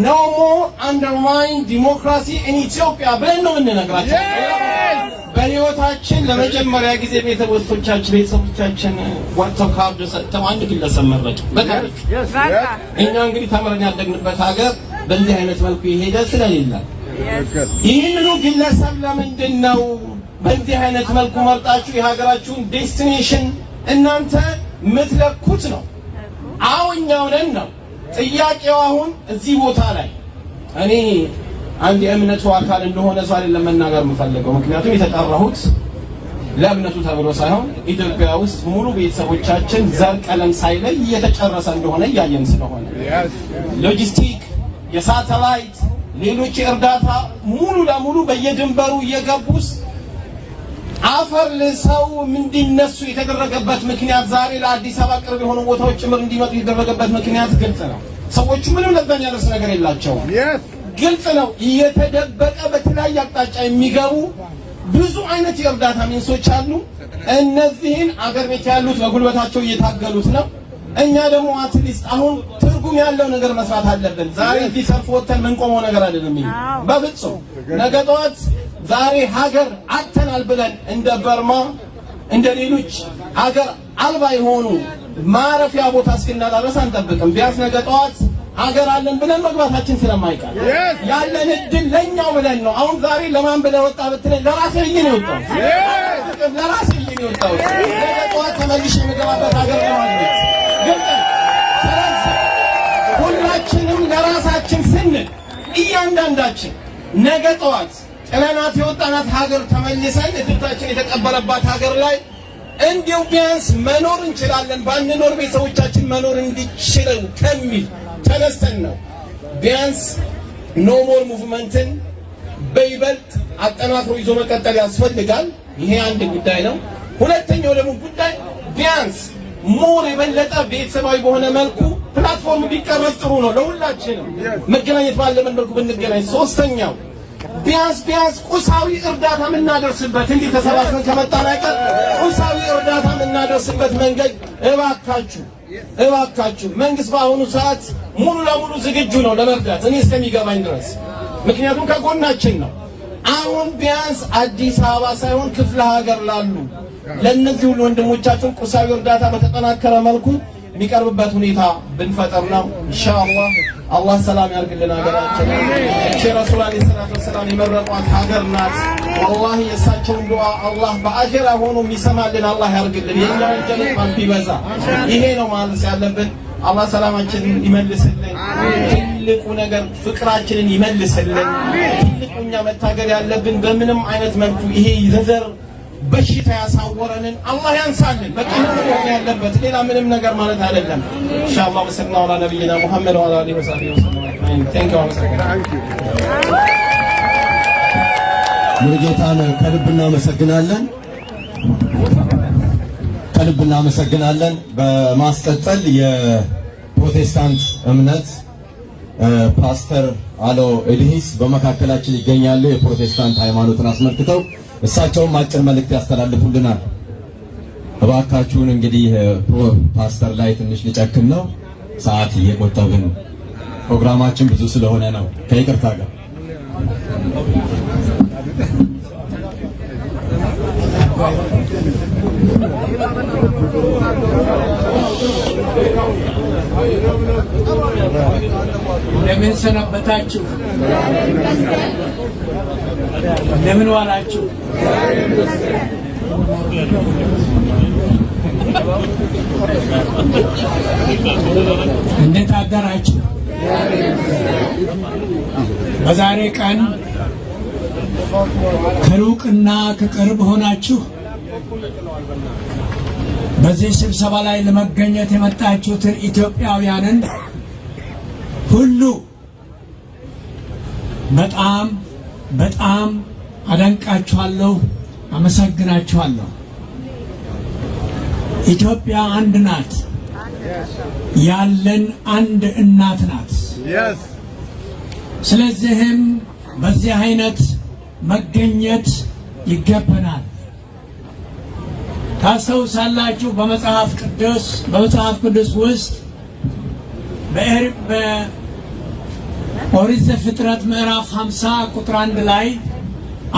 no more undermine democracy in Ethiopia ብለን ነው የምንነግራቸው። በህይወታችን ለመጀመሪያ ጊዜ ቤተሰቦቻችን ወጥተው ካርድ ሰጥተው አንድ ግለሰብ መረጡ። በታሪክ እኛ እንግዲህ ተምረን ያደግንበት ሀገር በእንዲህ አይነት መልኩ የሄደ ስለሌለ ይህንኑ ግለሰብ ለምንድን ነው በእንዲህ አይነት መልኩ መርጣችሁ የሀገራችሁን ዴስቲኔሽን እናንተ ምትለኩት ነው? አሁኛው ነን ነው ጥያቄው። አሁን እዚህ ቦታ ላይ እኔ አንድ የእምነቱ አካል እንደሆነ ሰው አይደለም መናገር የምፈልገው፣ ምክንያቱም የተጠራሁት ለእምነቱ ተብሎ ሳይሆን ኢትዮጵያ ውስጥ ሙሉ ቤተሰቦቻችን ዘር ቀለም ሳይለይ እየተጨረሰ እንደሆነ እያየን ስለሆነ ሎጂስቲክ፣ የሳተላይት፣ ሌሎች እርዳታ ሙሉ ለሙሉ በየድንበሩ እየገቡስ አፈር ለሰው እንዲነሱ የተደረገበት ምክንያት ዛሬ ለአዲስ አበባ ቅርብ የሆኑ ቦታዎች ጭምር እንዲመጡ የተደረገበት ምክንያት ግልጽ ነው። ሰዎቹ ምንም ለበን ያለስ ነገር የላቸውም። ግልጽ ነው። እየተደበቀ በተለያየ አቅጣጫ የሚገቡ ብዙ አይነት የእርዳታ ሚንሶች አሉ። እነዚህን አገር ቤት ያሉት በጉልበታቸው እየታገሉት ነው። እኛ ደግሞ አትሊስት አሁን ትርጉም ያለው ነገር መስራት አለብን። ዛሬ እዚህ ሰልፍ ወጥተን ምንቆመው ነገር አይደለም። በፍጹም ነገ ጠዋት ዛሬ ሀገር አጥተናል ብለን እንደ በርማ እንደ ሌሎች ሀገር አልባ የሆኑ ማረፊያ ቦታ እስክናጣ ድረስ አንጠብቅም። ቢያንስ ነገ ጠዋት ሀገር አለን ብለን መግባታችን ስለማይቀር ያለን እድል ለኛው ብለን ነው። አሁን ዛሬ ለማን ብለህ ወጣ ብትለኝ ለራሴ ብዬ ነው የወጣው። ለራሴ ብዬ ነው የወጣው። ነገ ጠዋት ተመልሼ የምገባበት ሀገር ለማግኘት ግን ሁላችንም ለራሳችን ስንል እያንዳንዳችን ነገ ጠዋት ጥለናት የወጣናት ሀገር ተመልሰን እድታችን የተቀበለባት ሀገር ላይ እንዲሁ ቢያንስ መኖር እንችላለን፣ ባንኖር ቤተሰቦቻችን መኖር እንዲችሉ ከሚል ተነስተን ነው ቢያንስ ኖ ሞር ሙቭመንትን በይበልጥ አጠናክሮ ይዞ መቀጠል ያስፈልጋል። ይሄ አንድ ጉዳይ ነው። ሁለተኛው ደግሞ ጉዳይ ቢያንስ ሞር የበለጠ ቤተሰባዊ በሆነ መልኩ ፕላትፎርም ቢቀረጽ ጥሩ ነው። ለሁላችንም መገናኘት ባለበት መልኩ ብንገናኝ። ሶስተኛው ቢያንስ ቁሳዊ እርዳታ የምናደርስበት እንዲህ ተሰባስበን ከመጣን አይቀር ቁሳዊ እርዳታ የምናደርስበት መንገድ እባካችሁ መንግስት በአሁኑ ሰዓት ሙሉ ለሙሉ ዝግጁ ነው ለመርዳት እኔ እስከሚገባኝ ድረስ፣ ምክንያቱም ከጎናችን ነው። አሁን ቢያንስ አዲስ አበባ ሳይሆን ክፍለ ሀገር ላሉ ለእነዚህ ሁሉ ወንድሞቻችን ቁሳዊ እርዳታ በተጠናከረ መልኩ የሚቀርብበት ሁኔታ ብንፈጠር ነው ኢንሻአላህ። አላህ ሰላም ያርግልን ሀገራችን። እቺ ረሱል አለይሂ ሰላቱ ወሰላም የመረቋት ሀገር ናት። ወላሂ የእሳቸውን ዱዓ አላህ በአኺራ ሆኖ የሚሰማልን አላህ ያርግልን። የኛውን ጀነት ቢበዛ ይሄ ነው ማለት ያለብን። አላህ ሰላማችንን ይመልስልን። ትልቁ ነገር ፍቅራችንን ይመልስልን። ትልቁኛ መታገል ያለብን በምንም አይነት መልኩ ይሄ ዘዘር በሽታ ያሳወረንን አላህ ያንሳልን። በቃ ነው ያለበት ሌላ ምንም ነገር ማለት አይደለም። ኢንሻአላህ ወሰለላሁ ዐላ ነብይና ሙሐመድ ወዐላ አሊሂ ወሰሐቢሂ ወሰለም። ታንክ ዩ። ሙሉጌታን ከልብ እናመሰግናለን። በማስቀጠል የፕሮቴስታንት እምነት ፓስተር አሎ ኤድሂስ በመካከላችን ይገኛሉ። የፕሮቴስታንት ሃይማኖትን አስመልክተው እሳቸውም አጭር መልእክት ያስተላልፉልናል። እባካችሁን እንግዲህ ፓስተር ላይ ትንሽ ልጨክን ነው፣ ሰዓት እየቆጠብን ፕሮግራማችን ብዙ ስለሆነ ነው። ከይቅርታ ጋር እንደምን ሰነበታችሁ? እንደምን ዋላችሁ? እንዴት አደራችሁ? በዛሬ ቀን ከሩቅና ከቅርብ ሆናችሁ በዚህ ስብሰባ ላይ ለመገኘት የመጣችሁትን ኢትዮጵያውያንን ሁሉ በጣም አደንቃችኋለሁ፣ አመሰግናችኋለሁ። ኢትዮጵያ አንድ ናት። ያለን አንድ እናት ናት። ስለዚህም በዚህ አይነት መገኘት ይገባናል። ታስታውሳላችሁ በመጽሐፍ ቅዱስ ውስጥ ኦሪት ዘፍጥረት ምዕራፍ 50 ቁጥር 1 ላይ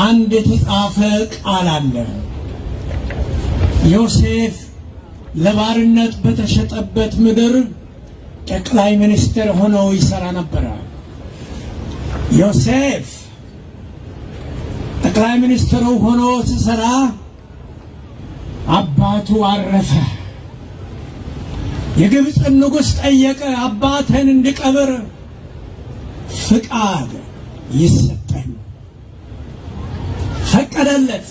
አንድ የተጻፈ ቃል አለ። ዮሴፍ ለባርነት በተሸጠበት ምድር ጠቅላይ ሚኒስትር ሆኖ ይሰራ ነበር። ዮሴፍ ጠቅላይ ሚኒስትሩ ሆኖ ሲሰራ አባቱ አረፈ። የግብፅ ንጉሥ ጠየቀ፣ አባቴን እንዲቀብር ፍቃድ ይሰጠኝ። ፈቀደለት።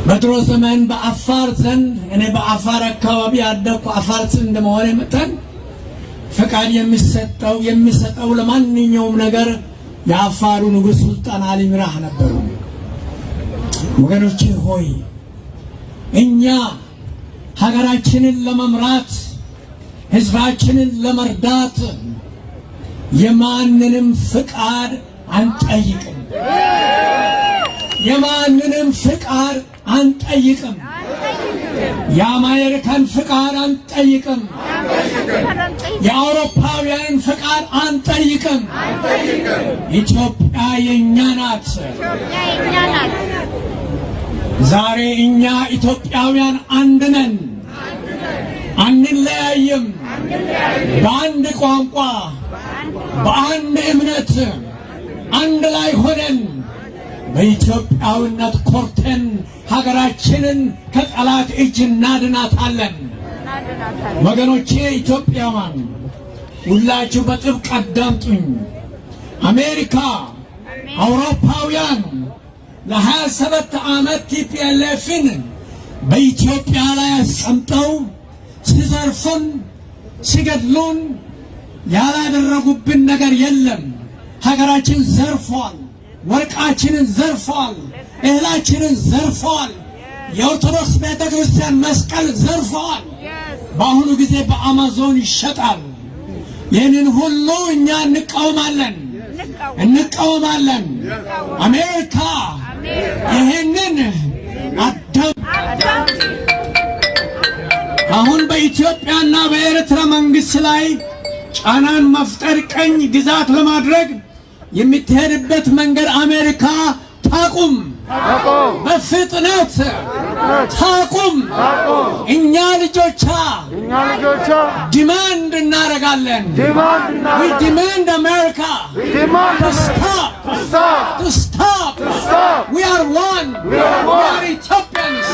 በድሮ ዘመን በአፋር ዘንድ እኔ በአፋር አካባቢ ያደኩ አፋር እንደመሆነ መጠን ፍቃድ የሚሰጠው ለማንኛውም ነገር የአፋሩ ንጉሥ ሱልጣን አሊ ሚራህ ነበሩ። ወገኖቼ ሆይ እኛ ሀገራችንን ለመምራት ህዝባችንን ለመርዳት የማንንም ፍቃድ አንጠይቅም። የማንንም ፍቃድ አንጠይቅም። የአሜሪካን ፍቃድ አንጠይቅም። የአውሮፓውያንን ፍቃድ አንጠይቅም። ኢትዮጵያ የኛ ናት። ዛሬ እኛ ኢትዮጵያውያን አንድ ነን፣ አንለያይም። በአንድ ቋንቋ፣ በአንድ እምነት አንድ ላይ ሆነን በኢትዮጵያዊነት ኮርተን ሀገራችንን ከጠላት እጅ እናድናታለን። ወገኖቼ ኢትዮጵያውያን ሁላችሁ በጥብቅ አዳምጡኝ። አሜሪካ፣ አውሮፓውያን ለ27 ዓመት ቲፒኤልኤፍን በኢትዮጵያ ላይ አስቀምጠው ሲዘርፉን ሲገድሉን ያላደረጉብን ነገር የለም። ሀገራችን ዘርፏል። ወርቃችንን ዘርፏል። እህላችንን ዘርፏል። የኦርቶዶክስ ቤተክርስቲያን መስቀል ዘርፏል። በአሁኑ ጊዜ በአማዞን ይሸጣል። ይህንን ሁሉ እኛ እንቃወማለን። አሜሪካ ይህንን አሁን በኢትዮጵያና በኤርትራ መንግስት ላይ ጫናን መፍጠር ቀኝ ግዛት ለማድረግ የምትሄድበት መንገድ አሜሪካ ታቁም፣ በፍጥነት ታቁም። እኛ ልጆቿ ዲማንድ እናደርጋለን። we demand America to stop. We are one. We are Ethiopians.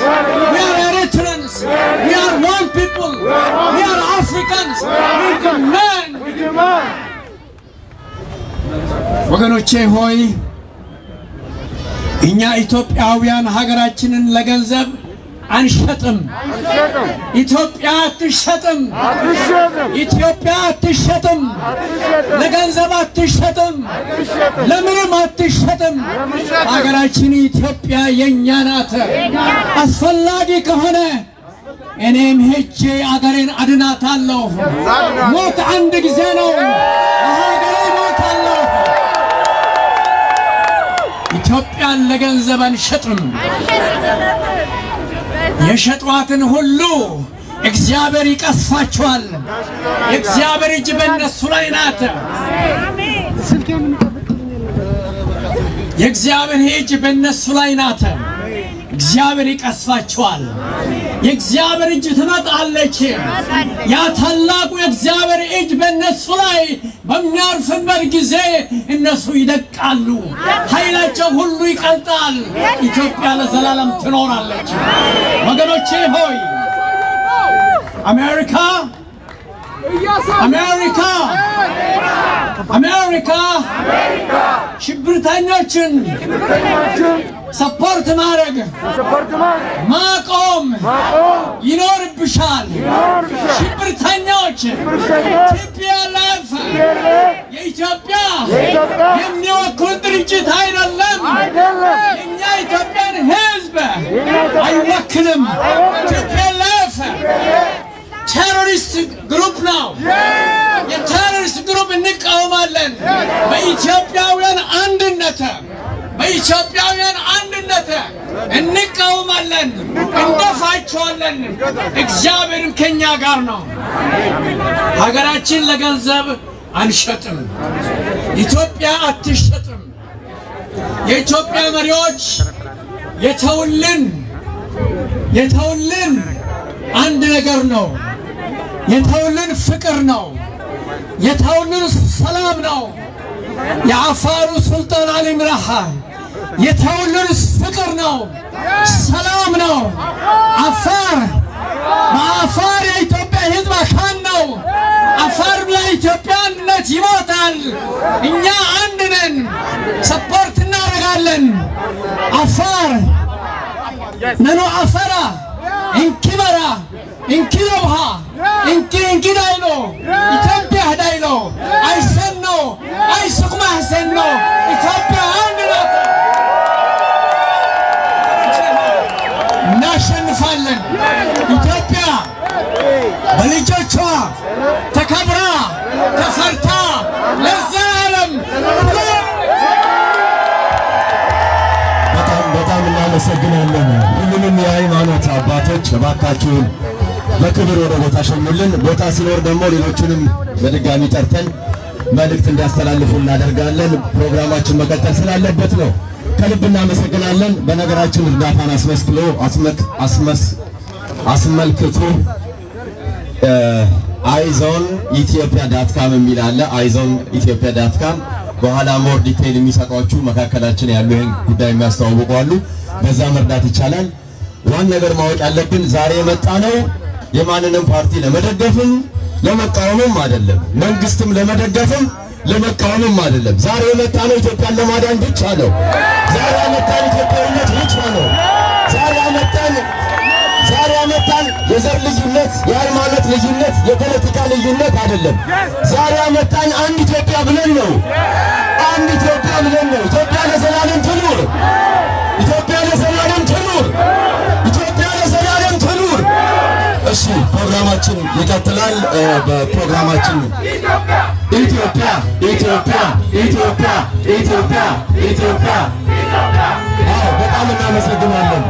We are Eritreans. We are one people. We are Africans. We demand. ወገኖቼ ሆይ እኛ ኢትዮጵያውያን ሀገራችንን ለገንዘብ አንሸጥም። ኢትዮጵያ አትሸጥም። ኢትዮጵያ አትሸጥም። ለገንዘብ አትሸጥም። ለምንም አትሸጥም። ሀገራችን ኢትዮጵያ የኛ ናት። አስፈላጊ ከሆነ እኔም ሄጄ አገሬን አድናታለሁ። ሞት አንድ ጊዜ ነው። ሀገሬ ሞታለሁ። ኢትዮጵያን ለገንዘብ አንሸጥም። የሸጧትን ሁሉ እግዚአብሔር ይቀስፋቸዋል። የእግዚአብሔር እጅ በእነሱ ላይ ናት። የእግዚአብሔር እጅ በእነሱ ላይ ናት። እግዚአብሔር ይቀስፋቸዋል። የእግዚአብሔር እጅ ትመጣለች። ያ ታላቁ የእግዚአብሔር እጅ በእነሱ ላይ በሚያርፍበት ጊዜ እነሱ ይደቃሉ፣ ኃይላቸው ሁሉ ይቀልጣል። ኢትዮጵያ ለዘላለም ትኖራለች። ወገኖቼ ሆይ አሜሪካ ሽብርተኞችን ሰፖርት ማድረግ ማቆም ይኖርብሻል። ሽብርተኞች ቲፒኤልኤፍ የኢትዮጵያ የሚወክል ድርጅት አይደለም። የኛ ኢትዮጵያን ሕዝብ አይወክልም። ቲፒኤልኤፍ ቴሮሪስት ግሩፕ ነው። የቴሮሪስት ግሩፕ እንቃወማለን። በኢትዮጵያውያን አንድነት እንቃወማለን፣ እንደፋቸዋለን። እግዚአብሔርም ከኛ ጋር ነው። ሀገራችን ለገንዘብ አንሸጥም። ኢትዮጵያ አትሸጥም። የኢትዮጵያ መሪዎች የተውልን አንድ ነገር ነው። የተውልን ፍቅር ነው። የተውልን ሰላም ነው። የአፋሩ ሱልጣን አሊ ምራሃ የተውልን ፍቅር ነው፣ ሰላም ነው። በአፋር የኢትዮጵያ ሕዝብ አካል ነው። አፋር ለኢትዮጵያ አንድነት ይሞታል። እኛ አንድ ነን፣ ሰፖርት እናደርጋለን። አፋር ነኖ አፈራ እንኪበራ እንኪዮብሃ እንኪ ዳይሎ ኢትዮጵያ ዳይሎ አይሰኖ አይስቁማ ሐሰኖ ኢትዮጵያ አንድ ናት። እናሸንፋለን። ኢትዮጵያ በልጆቿ ተከብራ ተፈርታ ለዘላለም በጣም እናመሰግናለን። ሁሉንም የሃይማኖት አባቶች እባካችሁን በክብር ወደ ቦታ ሸኙልን። ቦታ ሲኖር ደግሞ ሌሎችንም በድጋሚ ጠርተን መልእክት እንዲያስተላልፉ እናደርጋለን። ፕሮግራማችን መቀጠል ስላለበት ነው። ከልብ እናመሰግናለን። በነገራችን እርዳታን አስመልክቶ አይዞን ኢትዮጵያ.com የሚል አለ። አይዞን ኢትዮጵያ.com በኋላ ሞር ዲቴይል የሚሰጧችሁ መካከላችን ያሉ ይሄን ጉዳይ የሚያስተዋውቁ አሉ። በዛ መርዳት ይቻላል። ዋን ነገር ማወቅ ያለብን ዛሬ የመጣ ነው የማንንም ፓርቲ ለመደገፍም ለመቃወምም አይደለም። መንግስትም ለመደገፍም ለመቃወምም አይደለም። ዛሬ የመጣ ነው ኢትዮጵያን ለማዳን ብቻ ነው። ዛሬ የመጣን ኢትዮጵያዊነት ብቻ ነው። ዛሬ የመጣን የዘር ልዩነት፣ የሃይማኖት ልዩነት፣ የፖለቲካ ልዩነት አይደለም። ዛሬ የመጣን አንድ ኢትዮጵያ ብለን ነው። አንድ ኢትዮጵያ ብለን ነው። ኢትዮጵያ ለዘላለም ትኑር! ኢትዮጵያ ለዘላለም ትኑር! ኢትዮጵያ ለዘላለም ትኑር! እሺ፣ ፕሮግራማችን ይቀጥላል። በፕሮግራማችን ኢትዮጵያ ኢትዮጵያ ኢትዮጵያ ኢትዮጵያ ኢትዮጵያ። በጣም እናመሰግናለን።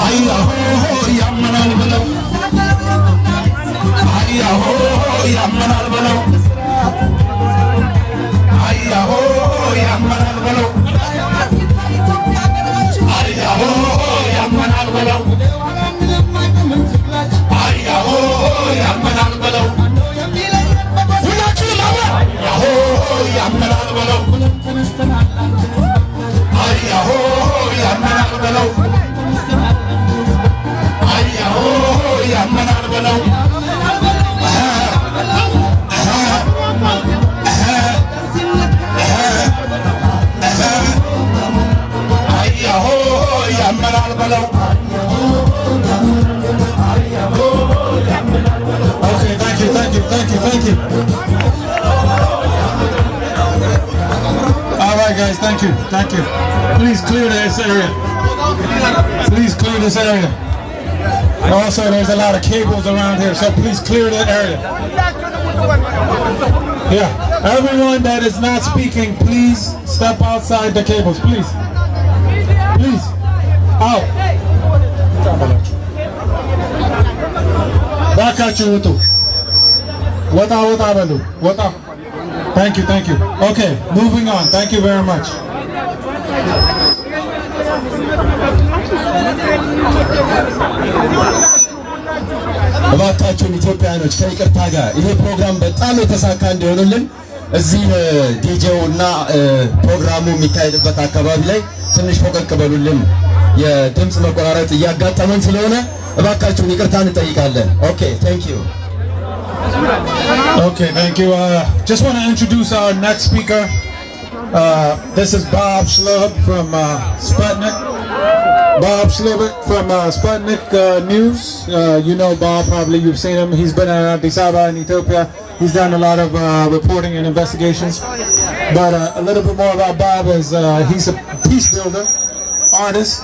አያሆ ያመናል ብለው አያሆ ያመናል ብለው አያሆ ያመናል ብለው አያሆ ያመናል ብለው አያሆ ያመናል ብለው ሁላችንም አያሆ ያመናል ብለው አያሆ ያመናል ብለው አያሆ ያመናል ብለው አያሆ ያመናል ብለው Okay, thank you. All right, guys, thank you. Please clear this area. Also, there's a lot of cables around here, so please clear that area. Yeah, everyone that is not speaking, please step outside the cables, please. Out. Bakachu wutu. Wata belu. Wata. Thank you. Okay, moving on. Thank you very much. እባካችሁን ኢትዮጵያኖች ከይቅርታ ጋር ይሄ ፕሮግራም በጣም የተሳካ እንዲሆንልን እዚህ ዲጄው እና ፕሮግራሙ የሚካሄድበት አካባቢ ላይ ትንሽ ፈቀቅ በሉልን። የድምጽ መቆራረጥ እያጋጠመን ስለሆነ እባካችሁን ይቅርታ እንጠይቃለን። Okay, thank you. Just want to introduce our next speaker. This is Bob Schlibert from Sputnik. Bob Schlibert from Sputnik News. You know Bob, probably you've seen him. He's been in Addis Ababa in Ethiopia. He's done a lot of reporting and investigations. But a little bit more about Bob is he's a peace builder, artist,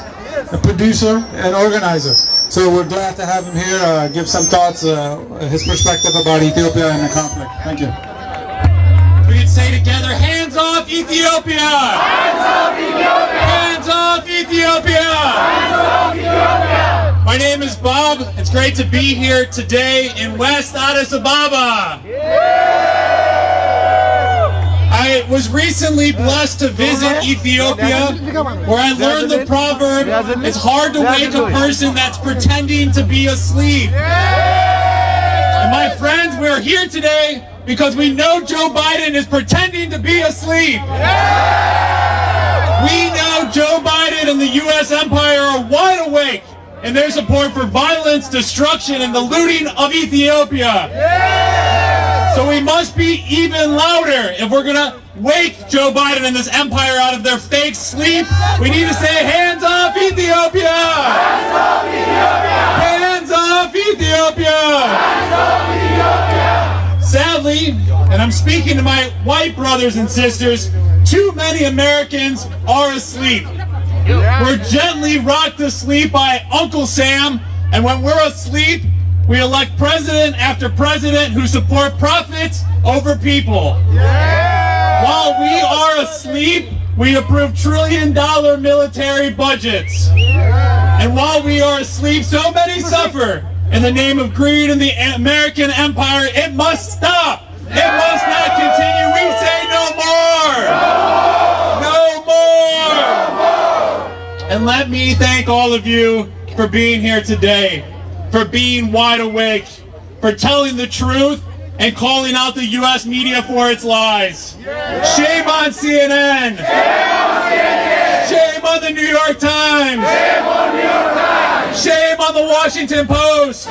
a producer, and organizer. So we're glad to have him here, give some thoughts, his perspective about Ethiopia and the conflict. Thank you. We can say together, hands off Ethiopia! Hands off Ethiopia! Hands off Ethiopia! Hands off Ethiopia! My name is Bob. It's great to be here today in West Addis Ababa. I was recently blessed to visit Ethiopia, where I learned the proverb, it's hard to wake a person that's pretending to be asleep. And my friends, we're here today because we know Joe Biden is pretending to be asleep. We know Joe Biden and the U.S. empire are wide awake in their support for violence, destruction, and the looting of Ethiopia. So we must be even louder if we're gonna wake Joe Biden and this empire out of their fake sleep. We need to say, hands off Ethiopia! Hands off Ethiopia! Hands off Ethiopia! Hands off Ethiopia! Sadly, and I'm speaking to my white brothers and sisters, too many Americans are asleep. We're gently rocked to sleep by Uncle Sam, and when we're asleep, we elect president after president who support profits over people. While we are asleep, we approve trillion-dollar military budgets. And while we are asleep, so many suffer in the name of greed and the American empire. It must stop. It must not continue. We say no more. No more. And let me thank all of you for being here today, for being wide awake, for telling the truth and calling out the U.S. media for its lies. Shame on CNN. Shame on the New York Times. Shame on the Washington Post.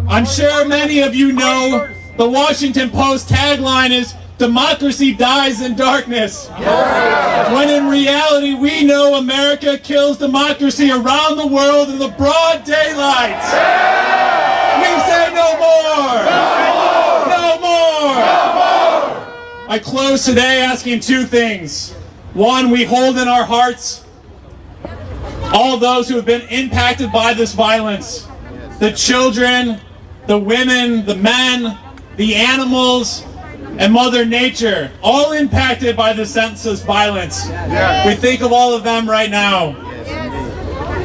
I'm sure many of you know the Washington Post tagline is democracy dies in darkness. When in reality we know America kills democracy around the world in the broad daylight. We say no more. No more. I close today asking two things. One, we hold in our hearts all those who have been impacted by this violence. The children, the women, the men, the animals, and Mother Nature, all impacted by the senseless violence. We think of all of them right now.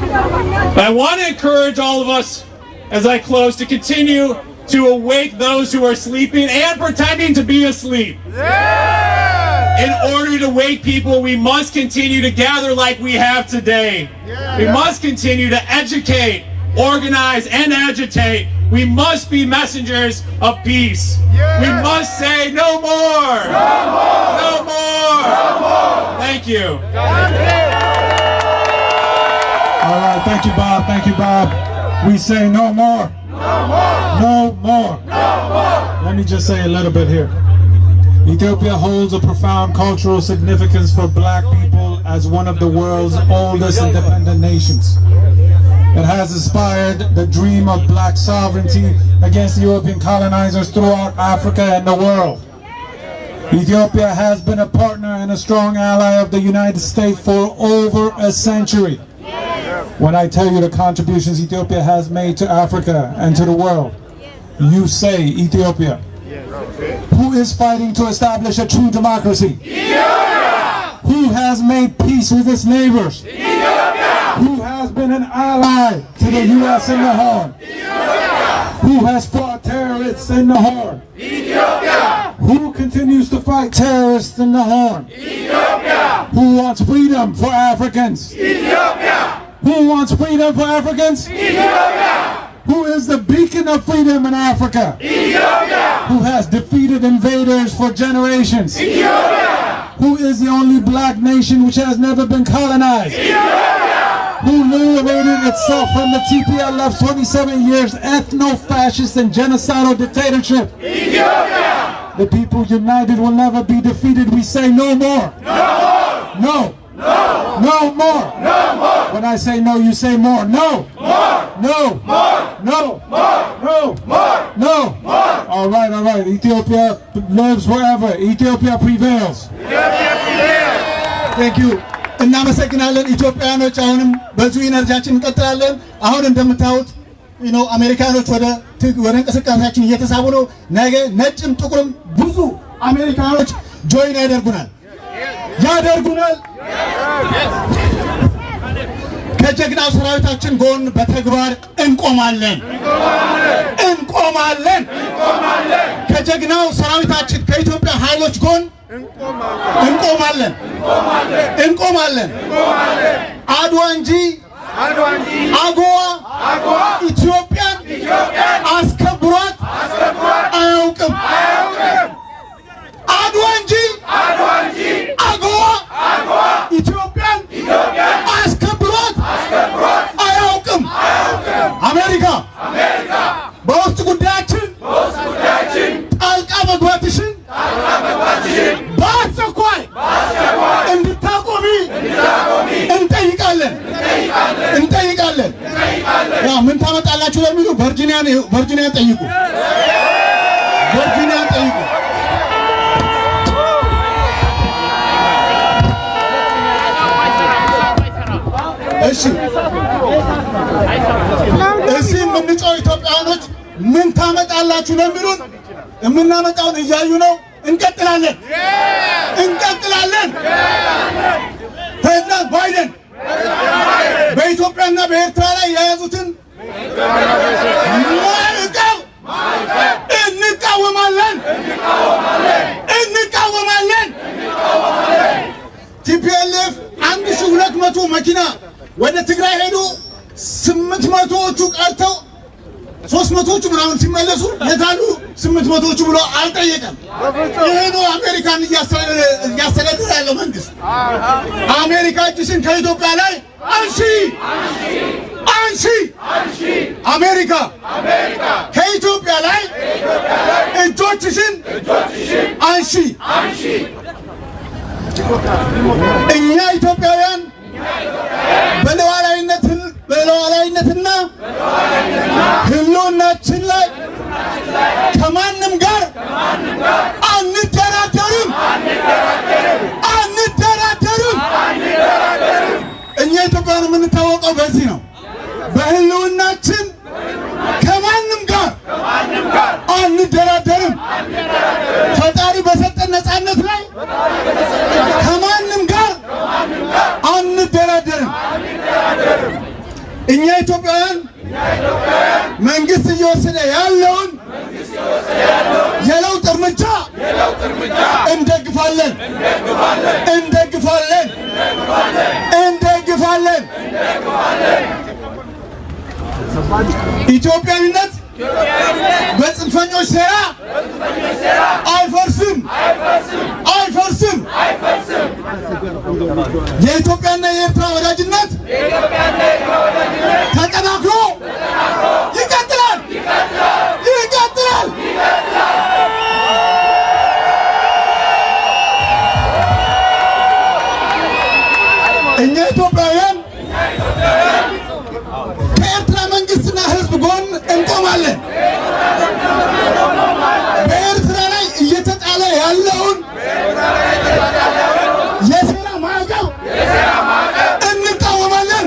I want to encourage all of us, as I close, to continue to awake those who are sleeping and pretending to be asleep. In order to wake people, we must continue to gather like we have today. We must continue to educate, organize, and agitate. We must be messengers of peace. We must say no more. No more. No more. No more. Thank you. All right, thank you, Bob. Thank you, Bob. We say no more. No more. No more. No more. Let me just say a little bit here. Ethiopia holds a profound cultural significance for black people as one of the world's oldest independent nations. It has inspired the dream of black sovereignty against European colonizers throughout Africa and the world. Ethiopia has been a partner and a strong ally of the United States for over a century. When I tell you the contributions Ethiopia has made to Africa and to the world, you say Ethiopia. Who is fighting to establish a true democracy? Ethiopia! Who has made peace with its neighbors? Ethiopia! Who has been an ally to the U.S. in the Horn? Ethiopia! Who has fought terrorists in the Horn? Ethiopia! Who continues to fight terrorists in the Horn? Ethiopia! Who wants freedom for Africans? Ethiopia! Who wants freedom for Africans? Ethiopia! Who is the beacon of freedom in Africa? Ethiopia! Who has defeated invaders for generations? Ethiopia! Who is the only black nation which has never been colonized? Ethiopia! Who liberated itself from the TPLF's 27 years ethno-fascist and genocidal dictatorship? Ethiopia! The people united will never be defeated. We say no more. No more. No. No. No more. No more. When I say no, you say more. No. More. No. More. No. More. No. More. No. More. All right, all right. Ethiopia lives forever. Ethiopia prevails. Ethiopia prevails. Thank you. እናመሰግናለን ኢትዮጵያኖች አሁንም በዚህ ኢነርጂያችን እንቀጥላለን አሁን እንደምታዩት አሜሪካኖች ወደ እንቅስቃሴያችን እየተሳቡ ነው ነገ ነጭም ጥቁርም ብዙ አሜሪካኖች ጆይን ያደርጉናል ከጀግናው ሰራዊታችን ጎን በተግባር እንቆማለን ከጀግናው ሰራዊታችን ከኢትዮጵያ ኃይሎች ጎን እንቆማለን አድዋ እንጂ አጎዋ ኢትዮጵያን አስከብሯት አያውቅም አድዋ እንጂ አጎዋ ኢትዮጵያን አስከብሯት አያውቅም አሜሪካ በውስጥ ጉዳያችን ጣልቃ መግባትሽን በአስቸኳይ እንድታቆሚ እንጠይቃለን ምን ታመጣላችሁ ለሚሉ ቨርጂኒያ ጠይቁ እሺ እዚህ የምንጮህ ኢትዮጵያውያኖች ምን ታመጣላችሁ ለሚሉን የምናመጣውን እያዩ ነው እንቀጥላለን ፕሬዝዳንት ባይደን በኢትዮጵያና በኤርትራ ላይ የያዙትን ማዕቀብ እንቃወማለን ቲፒኤልኤፍ 1200 መኪና ወደ ትግራይ ሄዱ 800ዎቹ ቀርተው 300ዎቹ ምናምን ሲመለሱ የታሉ 800ዎቹ ብሎ አልጠየቀም ይሄ ነው አሜሪካን እያስተዳደረ ያለው መንግስት አሜሪካ እጅሽን ከኢትዮጵያ ላይ አንሺ አሜሪካ ከኢትዮጵያ ላይ እጆችሽን አንሺ እኛ ኢትዮጵያውያን በሉዓላዊነትና ህልውናችን ላይ ከማንም ጋር አንደራደርም እኛ ኢትዮጵያውያን የምንታወቀው በዚህ ነው በህልውናችን ከማንም ጋር አንደራደርም ፈጣሪ በሰጠን ነፃነት ላይ ከማንም ጋር አንደራደርም እኛ ኢትዮጵያውያን መንግስት እየወሰደ ያለውን የለውጥ እርምጃ እንደግፋለን። ኢትዮጵያዊነት በጽንፈኞች ሴራ አይፈርስም። የኢትዮጵያና የኤርትራ ወዳጅነት ተጠናክሮ ይቀጥላል። እኛ ኢትዮጵያውያን ከኤርትራ መንግስትና ህዝብ ጎን እንቆማለን። በኤርትራ ላይ እየተጣለ ያለውን የሴራ ማዕቀብ እንቃወማለን።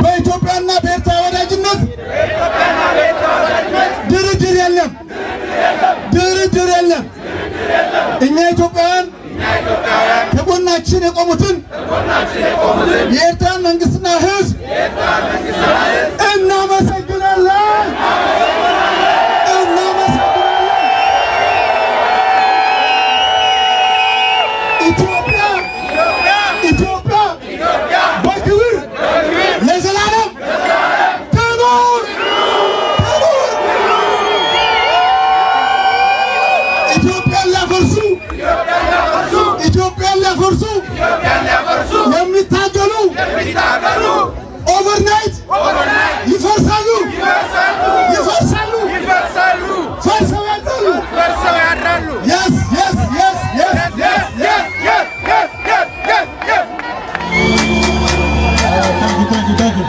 በኢትዮጵያና በኤርትራ ወዳጅነት ድርድር የለም። እኛ ኢትዮጵያውያን ከጎናችን የቆሙትን የኤርትራን መንግስትና ህዝብ እናመሰግናለን። ኢትዮጵያ በክብር ለዘላለም ትኑር። ኢትዮጵያን ሊያፈርሱ የሚታገሉ ኦቨርናይት ይፈርሳሉ። ፈርሰው ያድራሉ። Yes. Thank you.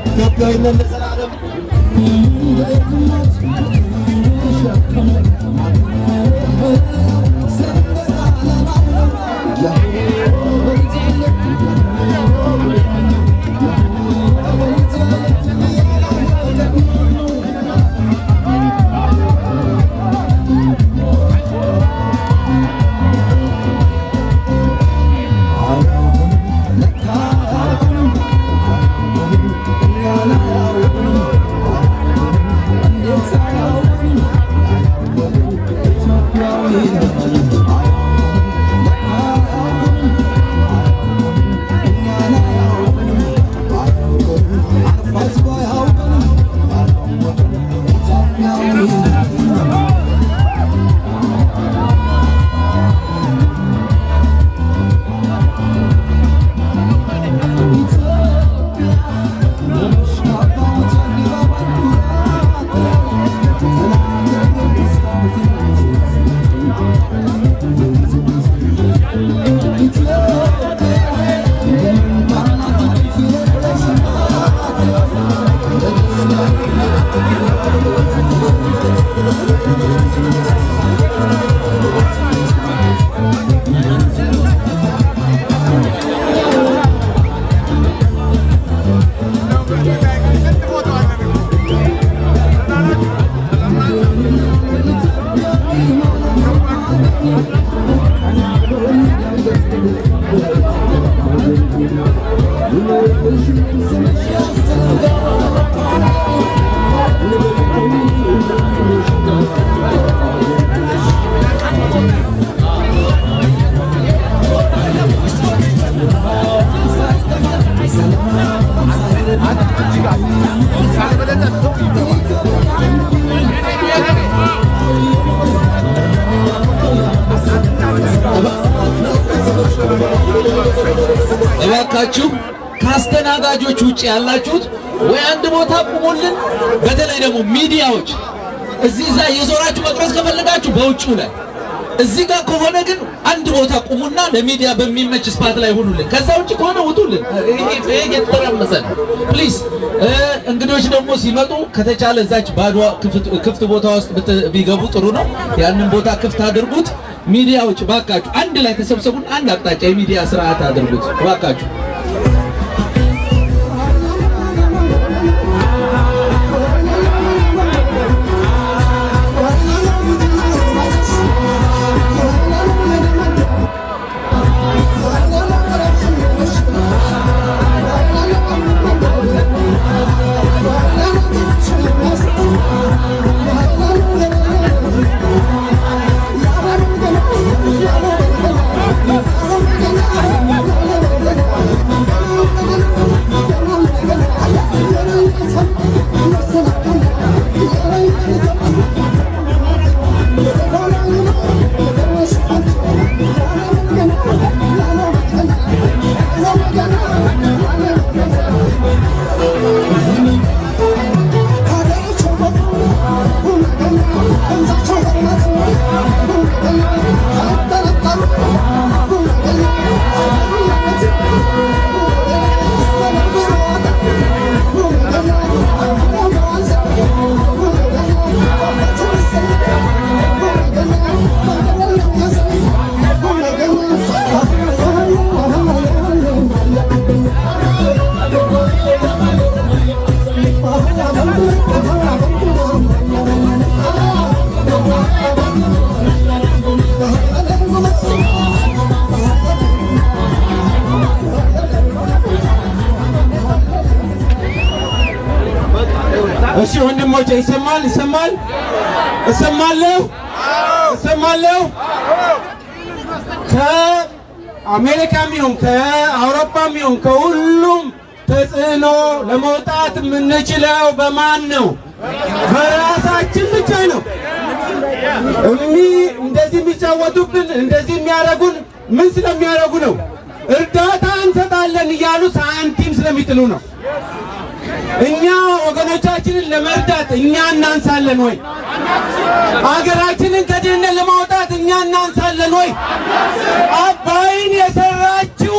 ኢትዮጵያዊነት ለዘላለም la እባካችሁ ካስተናጋጆች ውጪ ያላችሁት ወይ አንድ ቦታ ቁሙልን። በተለይ ደግሞ ሚዲያዎች እዚህ ዛ የዞራችሁ መቅረጽ ከፈለጋችሁ በውጪው ላይ፣ እዚህ ጋር ከሆነ ግን አንድ ቦታ ቁሙና ለሚዲያ በሚመች ስፓት ላይ ሁኑልን። ከዛ ውጪ ከሆነ ውጡልን። ይሄ የተረመሰ ነው ፕሊዝ። እንግዶች ደግሞ ሲመጡ ከተቻለ እዛች ባዶ ክፍት ቦታ ውስጥ ቢገቡ ጥሩ ነው። ያንን ቦታ ክፍት አድርጉት። ሚዲያዎች ባካችሁ አንድ ላይ ተሰብሰቡን፣ አንድ አቅጣጫ የሚዲያ ስርዓት አድርጉት ባካችሁ። እሺ ወንድሞቼ ይሰማል እሰማለሁ ከአሜሪካም ይሁን ከአውሮፓም ይሁን ከሁሉም ተጽዕኖ ለመውጣት የምንችለው በማን ነው? በራሳችን ብቻ ነው። እንደዚህ የሚጫወቱብን እንደዚህ የሚያረጉን ምን ስለሚያረጉ ነው? እርዳታ እንሰጣለን እያሉ ሳንቲም ስለሚጥሉ ነው። እኛ ወገኖቻችንን ለመርዳት እኛ እናንሳለን ወይ? አገራችንን ከድህነት ለማውጣት እኛ እናንሳለን ወይ? አባይን የሰራችው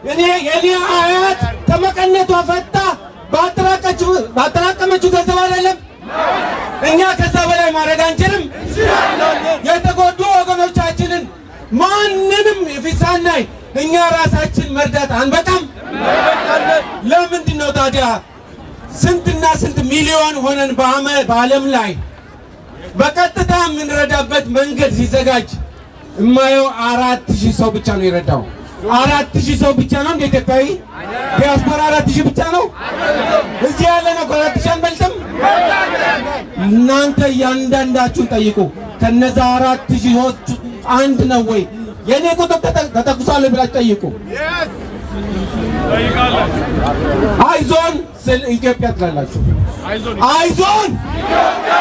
የኔ አያት ከመቀነቷ ፈታ ባጠራቀመችው ገንዘብ አይደለም? እኛ ከዛ በላይ ማድረግ አንችልም? የተጎዱ ወገኖቻችንን ማንንም ፊሳናይ እኛ ራሳችን መርዳት አንበቃም? ለምንድን ነው ታዲያ ስንትና ስንት ሚሊዮን ሆነን በዓለም ላይ በቀጥታ የምንረዳበት መንገድ ሲዘጋጅ እማየው 4000 ሰው ብቻ ነው የረዳው? 4000 ሰው ብቻ ነው እንደ ኢትዮጵያዊ ዲያስፖራ 4000 ብቻ ነው? እዚህ ያለ ነው 4000 አንበልጥም? እናንተ እያንዳንዳችሁን ጠይቁ። ከነዛ 4000ዎች አንድ ነው ወይ የኔ ቁጥር ተጠቅሷል ብላችሁ ጠይቁ። አይዞን ስል ኢትዮጵያ ትላላችሁ። አይዞን ኢትዮጵያ፣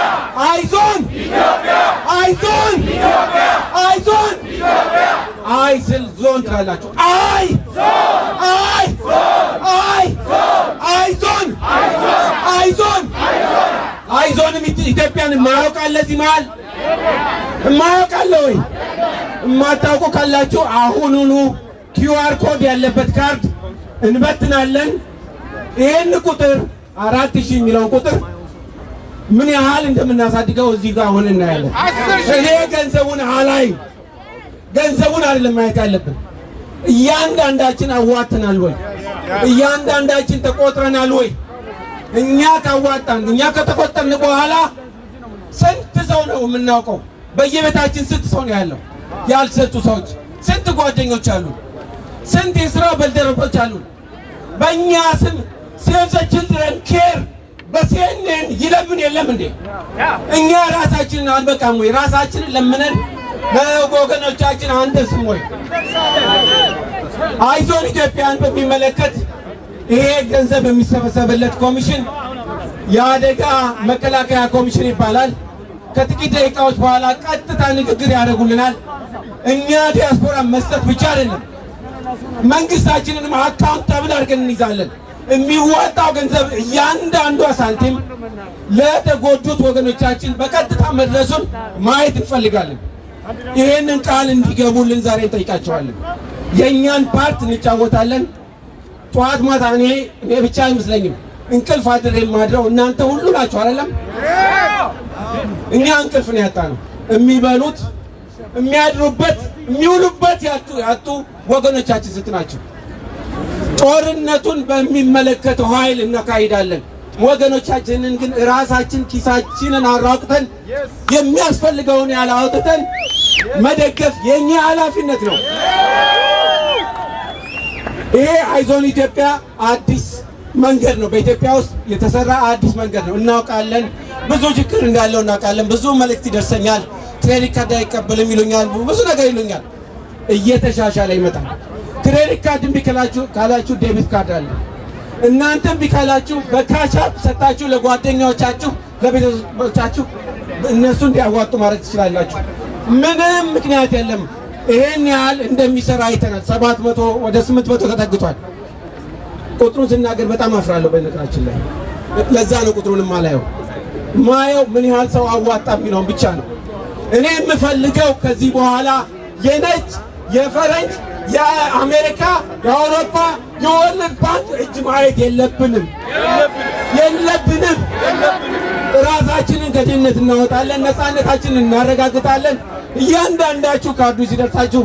አይዞን ኢትዮጵያ፣ አይዞን ኢትዮጵያ፣ አይዞን ኢትዮጵያ፣ አይ ስል ዞን ትላላችሁ። አይ አይ አይ አይዞን አይዞን አይዞንም ኢትዮጵያን ማያውቃል። እዚህ መሃል ማያውቃል ወይ? የማታውቁ ካላችሁ አሁኑኑ QR ኮድ ያለበት ካርድ እንበትናለን። ይሄን ቁጥር 4000 የሚለው ቁጥር ምን ያህል እንደምናሳድገው እዚህ ጋር ሆነ እናያለን። እኔ ገንዘቡን አይደለም ማየት ያለብን። እያንዳንዳችን አዋጥተናል ወይ? እያንዳንዳችን ተቆጥረናል ወይ? እኛ ካዋጣን እኛ ከተቆጠርን በኋላ ስንት ሰው ነው የምናውቀው? በየቤታችን ስንት ሰው ነው ያለው? ያልሰጡ ሰዎች ስንት ጓደኞች አሉ? ስንት የሥራ ባልደረቦች አሉ? በእኛ ስም ሴቭ ዘ ችልድረን ኬር በሲኤንኤን ይለምን የለም እንዴ? እኛ ራሳችንን አንበቃም ወይ? ራሳችንን ለምነን ለወገኖቻችን አንደርስም ወይ? አይዞን ኢትዮጵያን በሚመለከት ይሄ ገንዘብ የሚሰበሰብለት ኮሚሽን የአደጋ መከላከያ ኮሚሽን ይባላል። ከጥቂት ደቂቃዎች በኋላ ቀጥታ ንግግር ያደርጉልናል። እኛ ዲያስፖራ መስጠት ብቻ አይደለም መንግስታችንን አካውንታብል አድርገን እንይዛለን። የሚወጣው ገንዘብ እያንዳንዷ ሳንቲም ለተጎዱት ወገኖቻችን በቀጥታ መድረሱን ማየት እንፈልጋለን። ይሄንን ቃል እንዲገቡልን ዛሬ እንጠይቃቸዋለን። የእኛን ፓርት እንጫወታለን። ጠዋት ማታ እኔ ብቻ አይመስለኝም እንቅልፍ አድሬ ማድረው እናንተ ሁሉ ናችሁ አይደለም? እኛ እንቅልፍ ነው ያጣነው። የሚበሉት የሚያድሩበት የሚውሉበት ያጡ ወገኖቻችን ስንት ናቸው? ጦርነቱን በሚመለከተው ኃይል እናካሂዳለን። ወገኖቻችንን ግን ራሳችን ኪሳችንን አራቁተን የሚያስፈልገውን ያህል አውጥተን መደገፍ የኛ ኃላፊነት ነው። ይሄ አይዞን ኢትዮጵያ አዲስ መንገድ ነው። በኢትዮጵያ ውስጥ የተሰራ አዲስ መንገድ ነው። እናውቃለን፣ ብዙ ችግር እንዳለው እናውቃለን። ብዙ መልእክት ይደርሰኛል። ክሬዲት ካርድ አይቀበልም ይሉኛል፣ ብዙ ነገር ይሉኛል። እየተሻሻለ ይመጣል። ክሬዲት ካርድ እምቢ ካላችሁ ዴቢት ካርድ አለ። እናንተም እምቢ ካላችሁ በካሻፕ ሰጣችሁ ለጓደኞቻችሁ ለቤተሰቦቻችሁ እነሱ እንዲያዋጡ ማድረግ ትችላላችሁ። ምንም ምክንያት የለም። ይሄን ያህል እንደሚሰራ አይተናል። 700 ወደ 800 ተጠግቷል። ቁጥሩን ስናገር በጣም አፍራለሁ። በነገራችን ላይ ለዛ ነው ቁጥሩን ማየው ምን ያህል ሰው አዋጣ የሚለውን ብቻ ነው። እኔ የምፈልገው ከዚህ በኋላ የነጭ የፈረንጅ የአሜሪካ የአውሮፓ የወርልድ ባንክ እጅ ማየት የለብንም። ራሳችንን ከድህነት እናወጣለን፣ ነፃነታችንን እናረጋግጣለን። እያንዳንዳችሁ ካርዱ ሲደርሳችሁ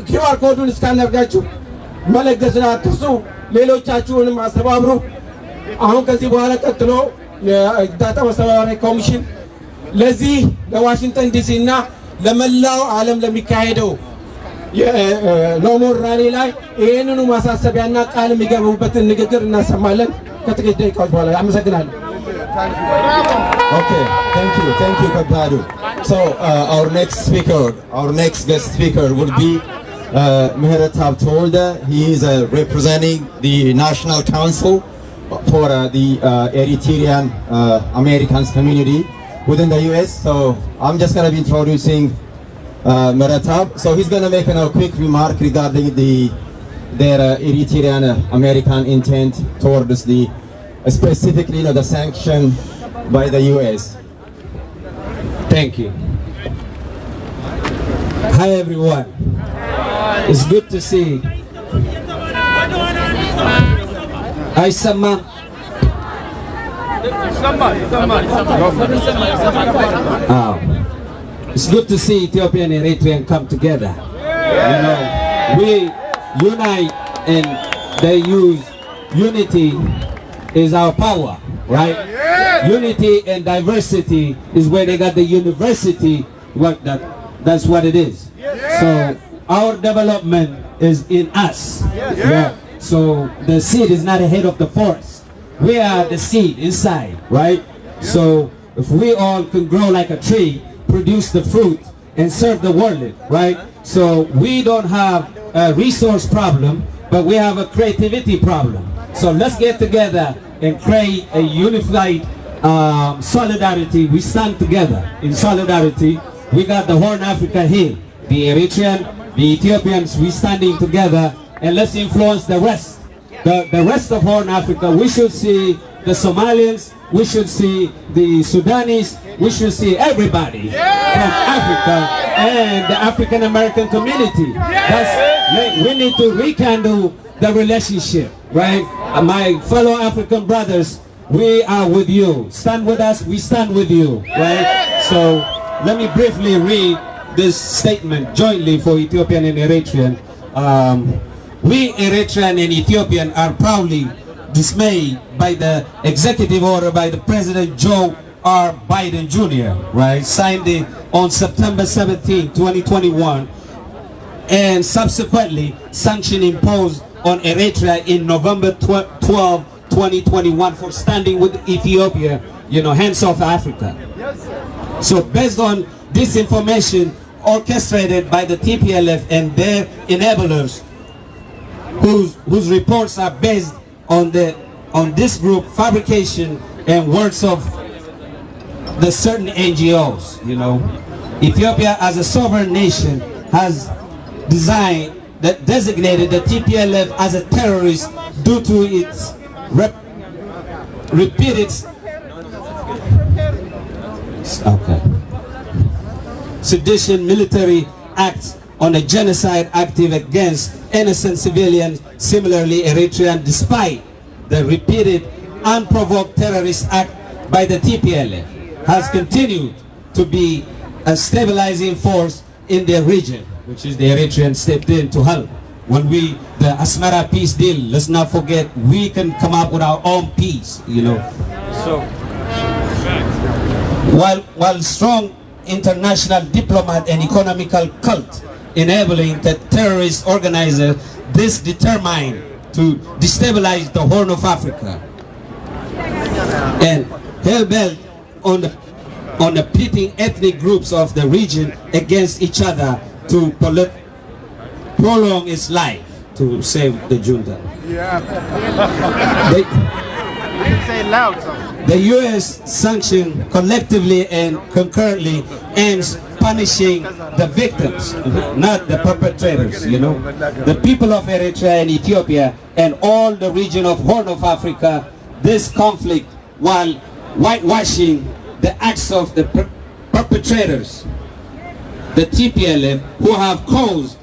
ኪውአር ኮዱን እስካናርጋችሁ መለገስን አትርሱ። ሌሎቻችሁንም አስተባብሩ። አሁን ከዚህ በኋላ ቀጥሎ የእርዳታ ማስተባበሪያ ኮሚሽን ለዚህ ለዋሽንግተን ዲሲ እና ለመላው ዓለም ለሚካሄደው የኖሞር ራሊ ላይ ይሄንኑ ማሳሰቢያና ቃል የሚገቡበትን ንግግር እናሰማለን ከጥቂት ደቂቃዎች በኋላ። አመሰግናለሁ። Okay, thank you Kabadu. So our next guest speaker will be Mihretab Tolda. He is representing the National Council for the Eritrean Americans community within the US. So I'm just going to be introducing Mihretab. So he's going to make a quick remark regarding their Eritrean American intent towards the specifically the sanction by the US. Thank you. Hi everyone. It's good to see. Hi Sama. It's good to see Ethiopia and Eritrea come together. You know, we unite and they use unity is our power, right? Unity and diversity is where they got the university. That's what it is. So our development is in us. Yeah. So the seed is not ahead of the forest. We are the seed inside, right? So if we all can grow like a tree, produce the fruit and serve the world, right? So we don't have a resource problem, but we have a creativity problem. So let's get together and create a unified solidarity. We stand together in solidarity. We got the Horn Africa here, the Eritrean, the Ethiopians, we standing together, and let's influence the rest. The rest of Horn Africa. We should see the Somalians, we should see the Sudanese, we should see everybody from Africa and the African American community. We need to rekindle the relationship, right? My fellow African brothers, we are with you. Stand with us, we stand with you, right? So let me briefly read this statement jointly for Ethiopian and Eritrean. We Eritrean and Ethiopian are proudly dismayed by the executive order by the President Joe R. Biden Jr., right? Signed it on September 17, 2021, and subsequently sanction imposed on Eritrea in November 12, 2021 for standing with Ethiopia, hands off Africa. So based on this information orchestrated by the TPLF and their enablers, whose reports are based on this group fabrication and works of the certain NGOs. You know, Ethiopia as a sovereign nation has designated the TPLF as a terrorist due to its repeated sedition military acts on a genocide active against innocent civilians. Similarly, Eritrea, despite the repeated unprovoked terrorist act by the TPLF, has continued to be a stabilizing force in the region, which is the Eritrean stepped in to help. When the Asmara peace deal, let's not forget, we can come up with our own peace, you know. So, while strong international diplomat and economical cult enabling the terrorist organizer, this determined to destabilize the Horn of Africa and hell-bent on the pitting ethnic groups of the region against each other to prolong its life to save the junta. The U.S. sanction collectively and concurrently aims punishing the victims, not the perpetrators, you know. The people of Eritrea and Ethiopia and all the region of Horn of Africa, this conflict, while whitewashing the acts of the perpetrators, the TPLF, who have caused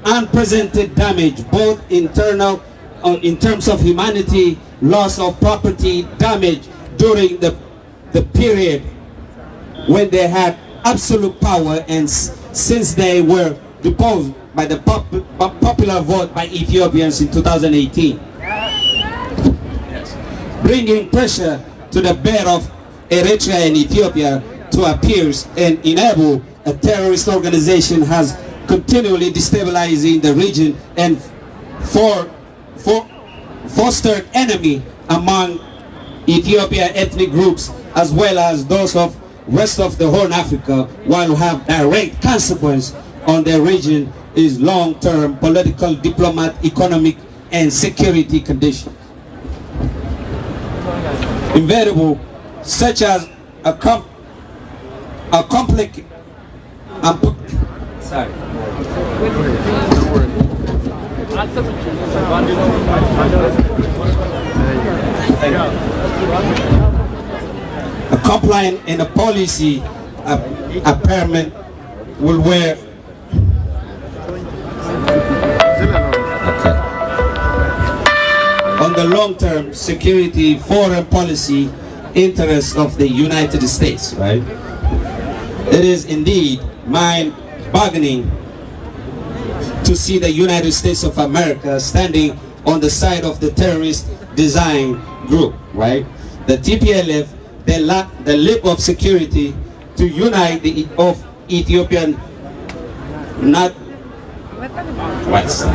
unprecedented damage, both internal in terms of humanity, loss of property, damage during the period when they had absolute power, and since they were deposed by the popular vote by Ethiopians in 2018. Bringing pressure to the bear of Eritrea and Ethiopia to appear and enable a terrorist organization has continually destabilizing the region and fostered enemy among Ethiopia ethnic groups as well as those of rest of the Horn Africa, while have direct consequence on the region is long-term political, diplomat, economic and security conditions. Inevitable, such as a compliant in a policy impairment will wear on the long-term security foreign policy interests of the United States, right? It is indeed mind-boggling to see the United States of America standing on the side of the terrorist design group, right? The TPLF, they lack the leap of security to unite the Ethiopian, not West.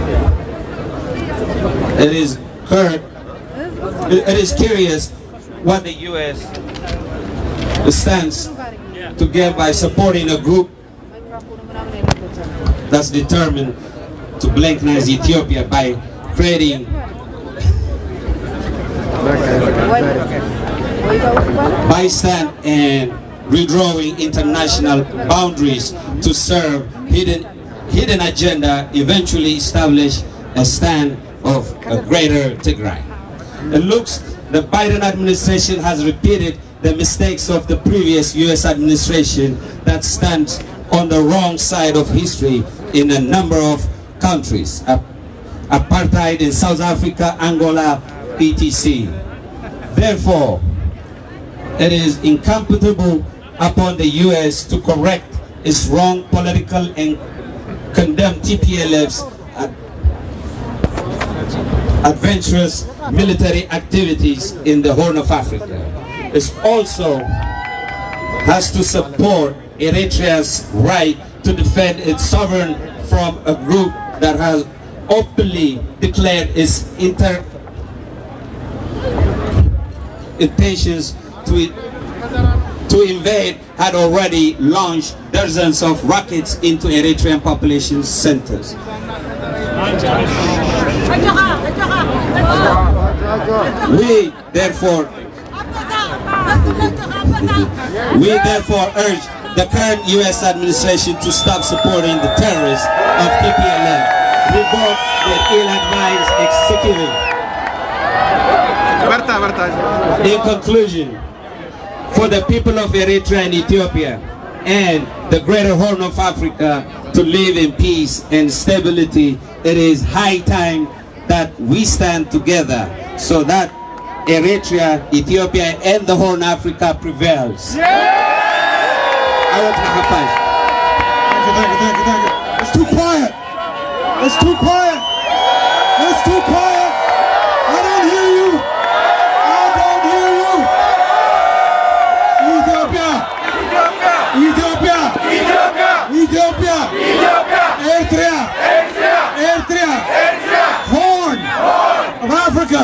It is curious what the U.S. stands to gain by supporting a group that's determined to blanknize Ethiopia by creating bystand and redrawing international boundaries to serve hidden agenda, eventually establish a stand of a greater Tigray. It looks the Biden administration has repeated the mistakes of the previous U.S. administration that stands on the wrong side of history in a number of countries. Apartheid in South Africa, Angola, etc. Therefore, it is incompatible upon the U.S. to correct its wrong political and condemn TPLF's adventurous military activities in the Horn of Africa. It also has to support Eritrea's right to defend its sovereign from a group that has openly declared its intentions to invade, had already launched dozens of rockets into Eritrean population centers. We therefore urge the current U.S. administration to stop supporting the terrorists of TPLF, revoke their ill-advised executive. In conclusion, for the people of Eritrea and Ethiopia and the greater Horn of Africa to live in peace and stability, it is high time that we stand together so that Eritrea, Ethiopia, and the Horn of Africa prevails. Thank you. It's too quiet. It's too quiet. It's too quiet. I don't hear you. I don't hear you. Ethiopia. Ethiopia. Ethiopia. Eritrea. Eritrea. Horn of Africa.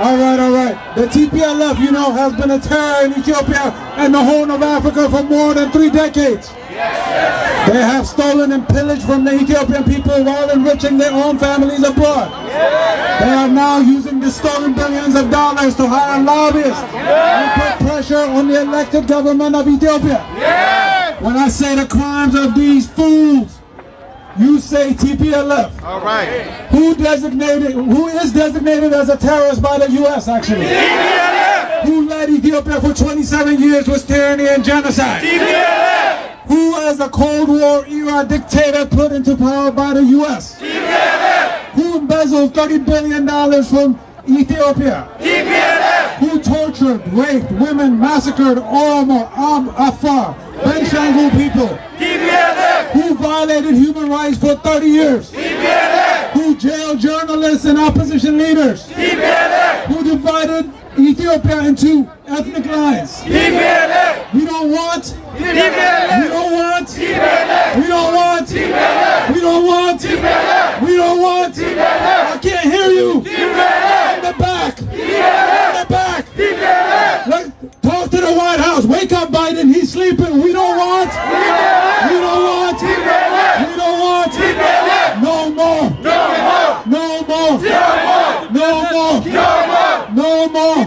All right. The TPLF, has been a terror in Ethiopia and the Horn of Africa for more than 3 decades. They have stolen and pillaged from the Ethiopian people while enriching their own families abroad. They are now using the stolen billions of dollars to hire lobbyists and put pressure on the elected government of Ethiopia. When I say the crimes of these fools, you say TPLF. All right. Who is designated as a terrorist by the U.S. actually? TPLF. Who led Ethiopia for 27 years with tyranny and genocide? TPLF. Who as a Cold War era dictator put into power by the U.S.? TPLF. Who embezzled $30 billion from Ethiopia? TPLF. Who tortured, raped, women, massacred Oromo, Afar, Benshangul people? TPLF. Who violated human rights for 30 years? TPLF. Who jailed journalists and opposition leaders? TPLF. Who divided Ethiopia into ethnic lines? TPLF. We don't want TPLF. We don't want TPLF. We don't want TPLF. We don't want TPLF. We don't want TPLF. I can't hear you. TPLF. In the back. TPLF. In the back. TPLF. Talk to the White House. Wake up, Biden. He's sleeping. We don't want TPLF. We don't want TPLF. We don't want TPLF. No more. No more. No more. No more. No more. No more. No more.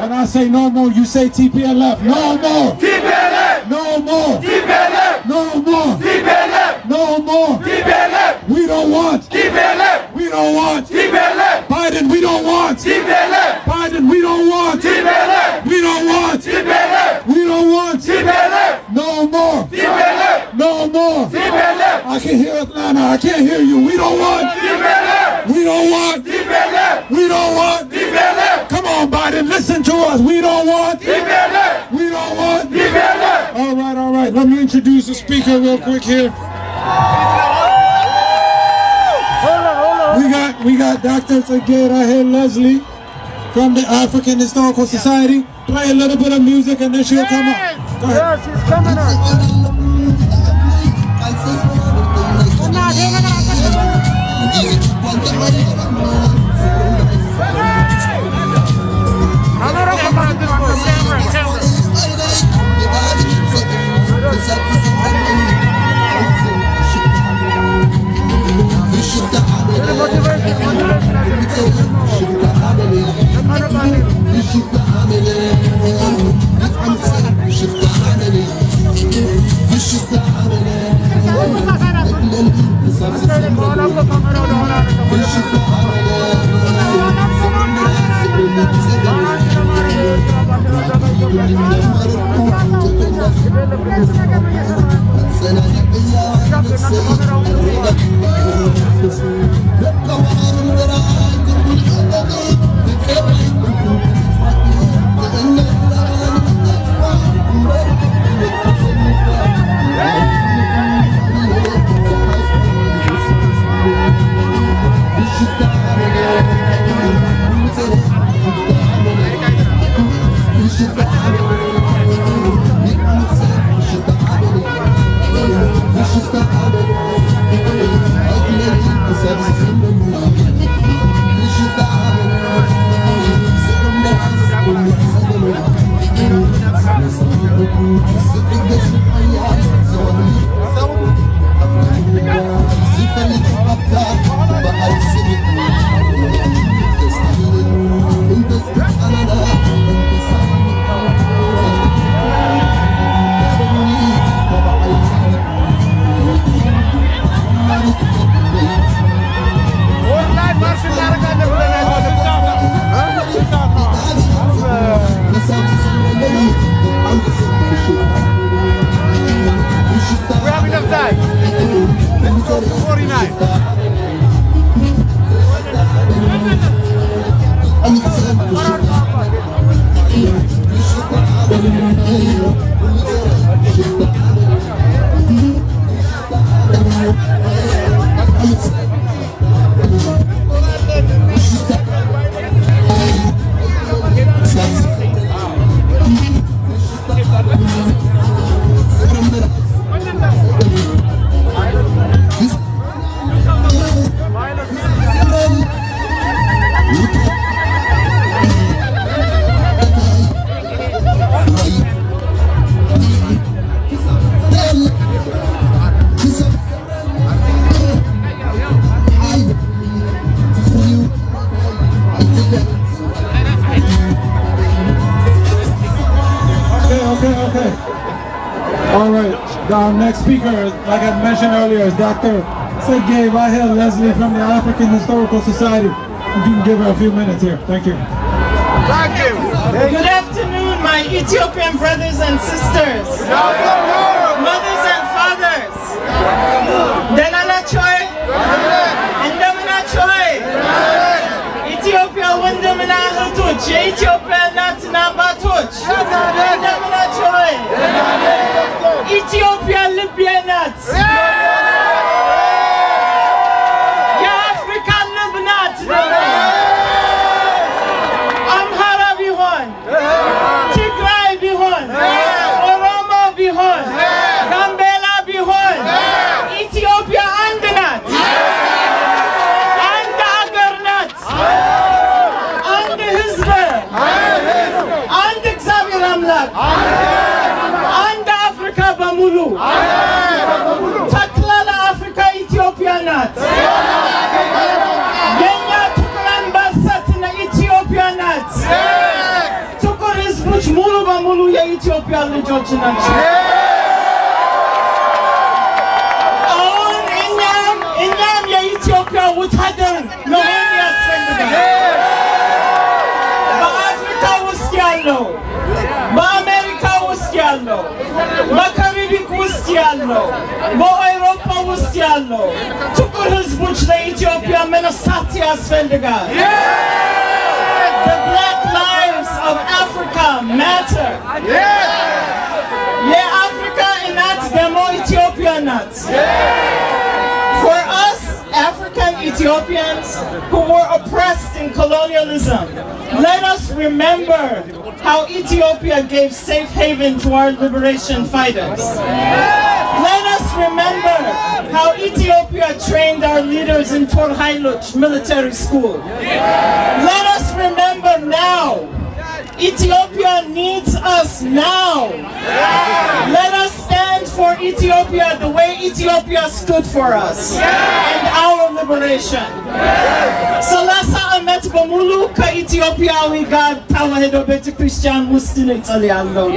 When I say no more, you say TPLF. No more. TPLF. No more. TPLF. No more. TPLF. No more. TPLF. We don't want TPLF. We don't want TPLF. Biden, we don't want TPLF. Biden, we don't want TPLF. We don't want TPLF. We don't want TPLF. No more. TPLF. No more. TPLF. I can hear Atlanta. I can't hear you. We don't want TPLF. We don't want TPLF. We don't want TPLF. Come on, Biden, listen to us. We don't want TPLF. We don't want TPLF. All right. Let me introduce the speaker real quick here. We got Dr. Tegera here, Leslie, from the African Historical Society. Play a little bit of music and then she'll come up. Go ahead. Yeah, she's coming up. Okay. All right. Our next speaker, like I mentioned earlier, is Dr. Sergey Vahel Leslie from the African Historical Society. You can give her a few minutes here. Thank you. Thank you. Good afternoon, my Ethiopian brothers and sisters, mothers and fathers. Denana Choi, Endamina Choi, Ethiopia Windamina Hutuch, Ethiopia Natina Batuch, Endamina Choi, Ethiopia Libya Nuts. አንድ አፍሪካ በሙሉ ተክላላ አፍሪካ ኢትዮጵያ ናት። የኛ ጥቁር አንበሳት ኢትዮጵያ ናት። ጥቁር ህዝቦች ሙሉ በሙሉ የኢትዮጵያ ልጆች ናቸው። አሁን እኛም የኢትዮጵያ ወታደር መሆን ያስፈልጋል። በአፍሪካ ውስጥ ያለው በአሜሪካ ውስጥ ያለው በካሪቢክ ውስጥ ያለው በአውሮፓ ውስጥ ያለው ጥቁር ህዝቦች ለኢትዮጵያ መነሳት ያስፈልጋል። The black lives of Africa matter. የአፍሪካ እናት ደግሞ ኢትዮጵያ ናት። For us African Ethiopians who were oppressed in colonialism, let us remember how Ethiopia gave safe haven to our liberation fighters. Let us remember how Ethiopia trained our leaders in Tor Hailuch military school. Let us remember now. Ethiopia needs us now. Let us stand for Ethiopia the way Ethiopia stood for us and our liberation. ሰላሳ ዓመት በሙሉ ከኢትዮጵያዊ ጋር ተዋህዶ ቤተክርስቲያን ውስጥ ነው ጸልያለሁ።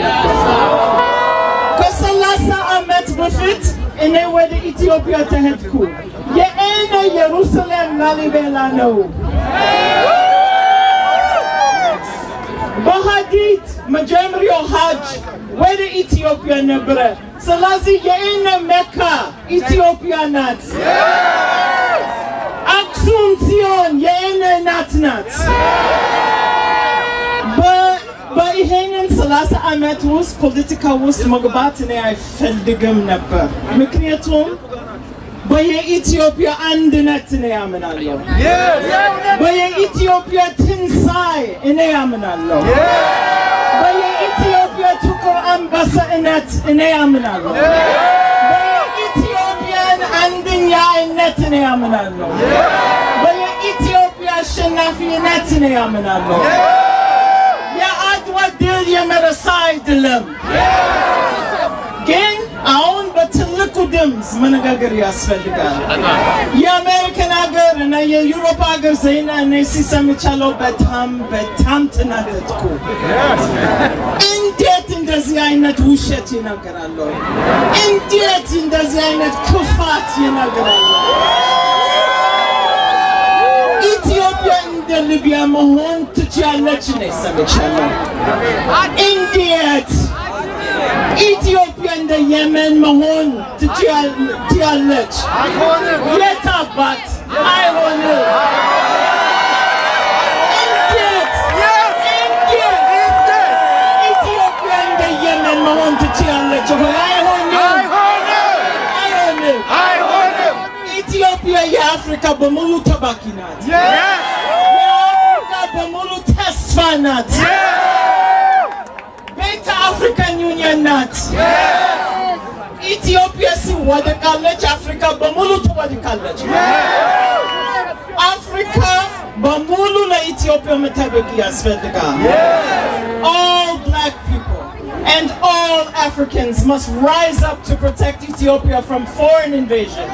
ከሰላሳ ዓመት በፊት እኔ ወደ ኢትዮጵያ ተሄድኩ። የእኔ ኢየሩሳሌም ላሊበላ ነው። በሐዲት መጀመሪያው ሐጅ ወደ ኢትዮጵያ ነበረ። ስለዚህ የእኔ መካ ኢትዮጵያ ናት። አክሱም ጽዮን የእኔ እናት ናት። በይሄንን 30 ዓመት ውስጥ ፖለቲካ ውስጥ መግባት እኔ አይፈልግም ነበር። ምክንያቱም በየኢትዮጵያ አንድነት እኔ ያምናለሁ። በየኢትዮጵያ ትንሣኤ እኔ ያምናለሁ። በየኢትዮጵያ ጥቁር አንበሳነት እኔ ያምናለሁ። በየኢትዮጵያን አንድኛነት እኔ ያምናለሁ። በየኢትዮጵያ አሸናፊነት እኔ ያምናለሁ። የአድዋ ድል የመረሳ አይደለም። ግን አሁን በትልቁ ድምፅ መነጋገር ያስፈልጋል። የአሜሪካን ሀገር እና የዩሮፓ ሀገር ዜና እኔ ሲሰምቻለሁ በጣም ተናደድኩ። እንዴት እንደዚህ አይነት ውሸት ይናገራሉ? እንዴት እንደዚህ አይነት ክፋት ይናገራሉ? ኢትዮጵያ እንደ ሊቢያ መሆን ትችላለች ነው ሰምቻለሁ። እንዴት ኢትዮጵያ እንደ የመን መሆን ትችላለች? የት አባት አይሆንም። እንዴት ኢትዮጵያ እንደ የመን መሆን ትችላለች? አይሆንም። ኢትዮጵያ የአፍሪካ በሙሉ ተባኪ ናት። የአፍሪካ በሙሉ ተስፋ ናት። አፍሪካን ዩኒየን ናት። ኢትዮጵያ ሲወድቃለች አፍሪካ በሙሉ ትወድቃለች። አፍሪካ በሙሉ ለኢትዮጵያ መጠበቅ ያስፈልጋል። All black people and all Africans must rise up to protect Ethiopia from foreign invasion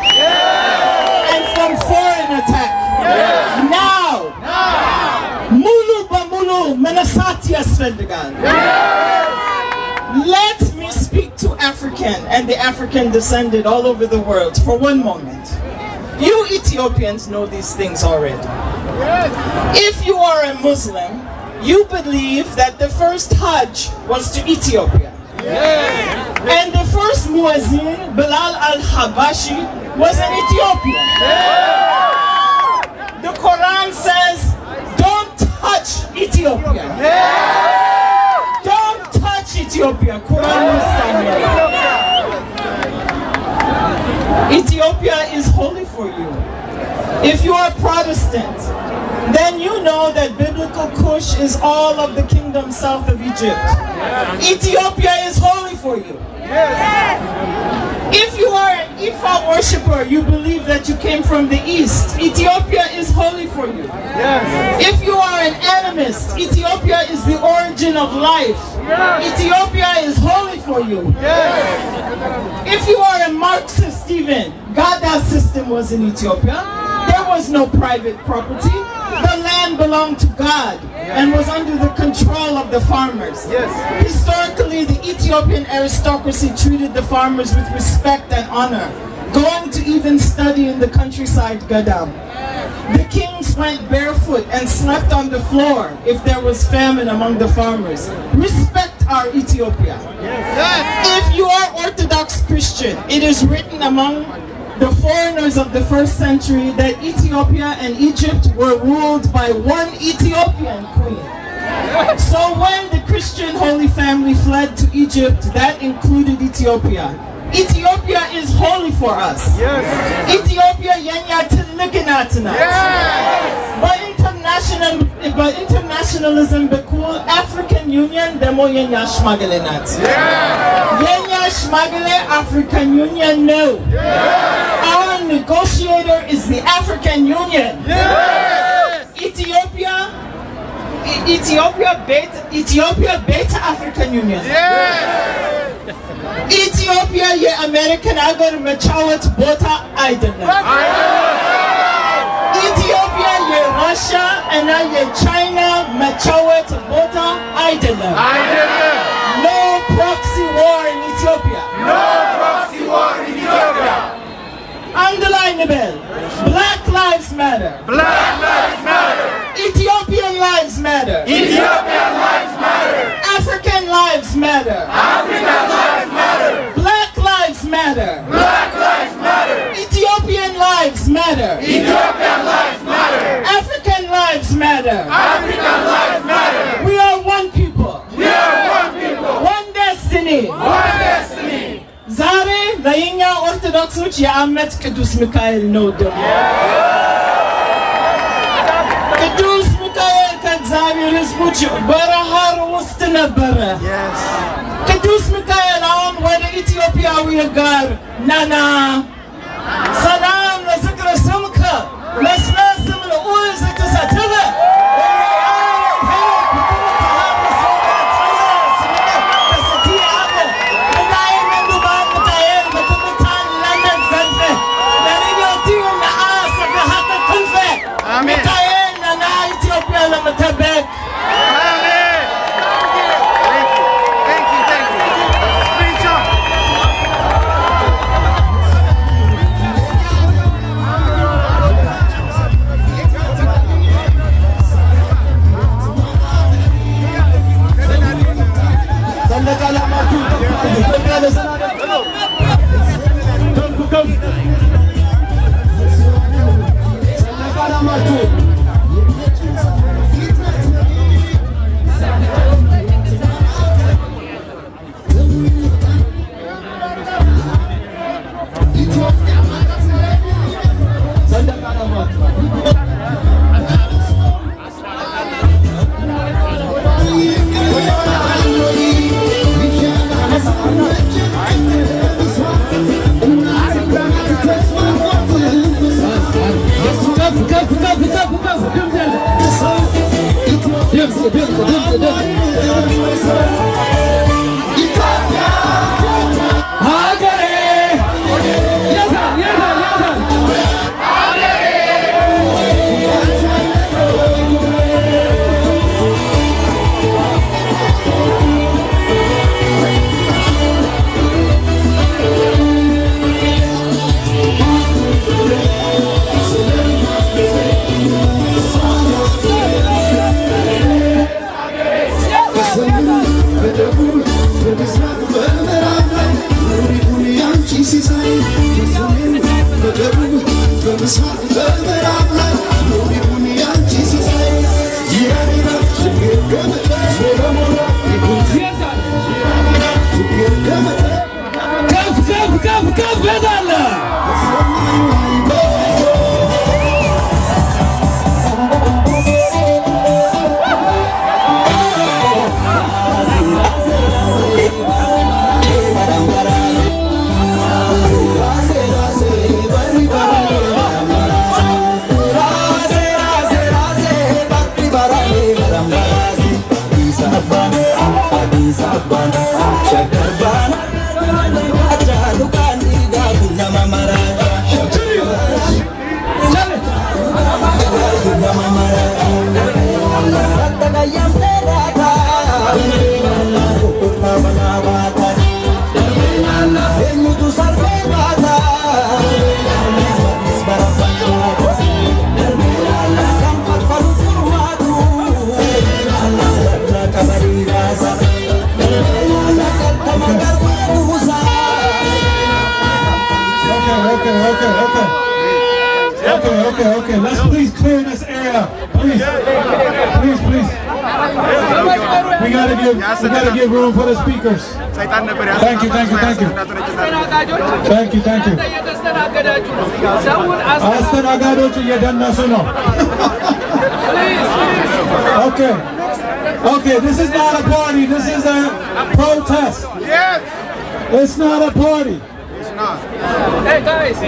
and from foreign attack. Now ሙሉ በሙሉ መነሳት ያስፈልጋል። Let me speak to African and the African descended all over the world for one moment. You Ethiopians know these things already. If you are a Muslim, you believe that the first Hajj was to Ethiopia. And the first Muezzin, Bilal al-Habashi, was an Ethiopian. The Quran says, don't touch Ethiopia. Don't touch Ethiopia. Quran Ethiopia is holy for you. If you are Protestant, then you know that biblical Kush is all of the kingdom south of Egypt. Ethiopia is holy for you. If you are an Ifa worshiper, you believe that you came from the east. Ethiopia is holy for you. If you are an animist, Ethiopia is the origin of life. Ethiopia is holy for you. If you are a Marxist even, Gada's system was in Ethiopia. There was no private property. The land belonged to God and was under the control of the farmers. Historically, the Ethiopian aristocracy treated the farmers with respect and honor, going to even study in the countryside Gadam. The kings went barefoot and slept on the floor if there was famine among the farmers. Respect our Ethiopia. If you are Orthodox Christian, it is written among the foreigners of the first century that Ethiopia and Egypt were ruled by one Ethiopian queen. So when the Christian Holy Family fled to Egypt, that included Ethiopia. Ethiopia is holy for us. Ethiopia yenya tilikinatna. But internationalism bekul African Union demo yenya shmagelenat. Yenya shmagele African Union no. Our negotiator is the African Union. Ethiopia beta African Union. Ethiopia ye American agar machawat bota አይደለም. Ethiopia ye Russia and ye China machawat bota አይደለም. No proxy war in Ethiopia. No proxy war in Ethiopia. Underline the bell. Black lives matter. Black lives matter. Ethiopian lives matter. Ethiopian lives matter. African lives matter. African lives matter. Black lives matter. Black lives matter. Ethiopian lives matter. Ethiopian lives matter. African lives matter. African lives matter. We are one people. We are one people. One destiny. One destiny. ዛሬ ለእኛ ኦርቶዶክሶች የዓመት ቅዱስ ሚካኤል ነው ደግሞ ቅዱስ ሚካኤል ከእግዚአብሔር ሕዝቦች በረሃር ውስጥ ነበረ። ቅዱስ ሚካኤል አሁን ወደ ኢትዮጵያዊ ጋር ናና ሰላም ለዝክረ ስምከ መስመስም ለኡዝ ተሰተበ Okay, let's please clear this area. Please. We gotta give room for the speakers. Thank you. አስተናጋጆች እየደነሱ ነው። Okay, this is not a party. This is a protest. Yes. It's not a party. It's not. Hey guys,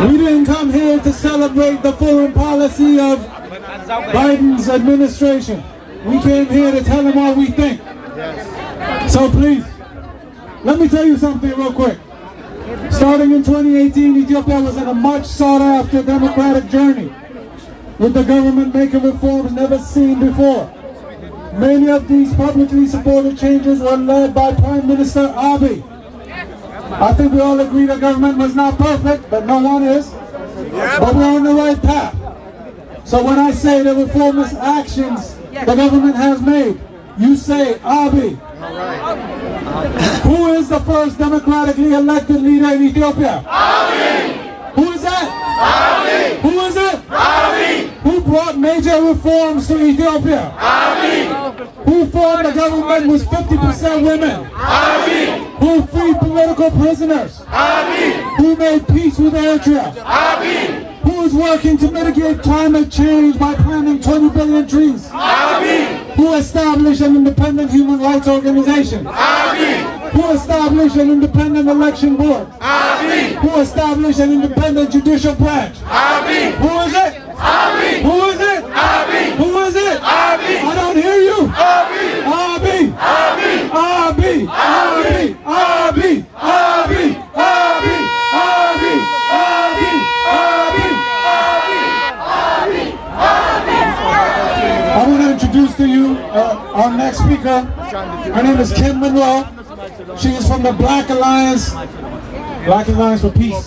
We didn't come here to celebrate the foreign policy of Biden's administration. We came here to tell him what we think. Yes. So please, let me tell you something real quick. Starting in 2018, Ethiopia was on a much sought after democratic journey, with the government making reforms never seen before. Many of these publicly supported changes were led by Prime Minister Abiy. I think we all agree the government was not perfect, but no one is. But we're on the right path. So when I say the reformist actions the government has made, you say Abiy. Who is the first democratically elected leader in Ethiopia? Abiy. Who is that? Abiy. Who is it? Abiy. Who brought major reforms to Ethiopia? Abiy. Who formed a government with 50% women? Abiy. Who freed political prisoners? Abiy. Who made peace with Eritrea? Abiy. Who is working to mitigate climate change by planting 20 billion trees? Abiy. Who established an independent human rights organization? Abiy. Who established an independent election board? Abiy. Who established an independent judicial branch? Abiy. Who is it? Abiy. Who is it? Abiy. Who is it? Abiy. I don't hear you. Abiy. Abiy. Abiy. Abiy. Abiy. Abiy. Abiy. Abiy. Abiy. I want to introduce to you our next speaker. Her name is Kim Monroe. She is from the Black Alliance for Peace.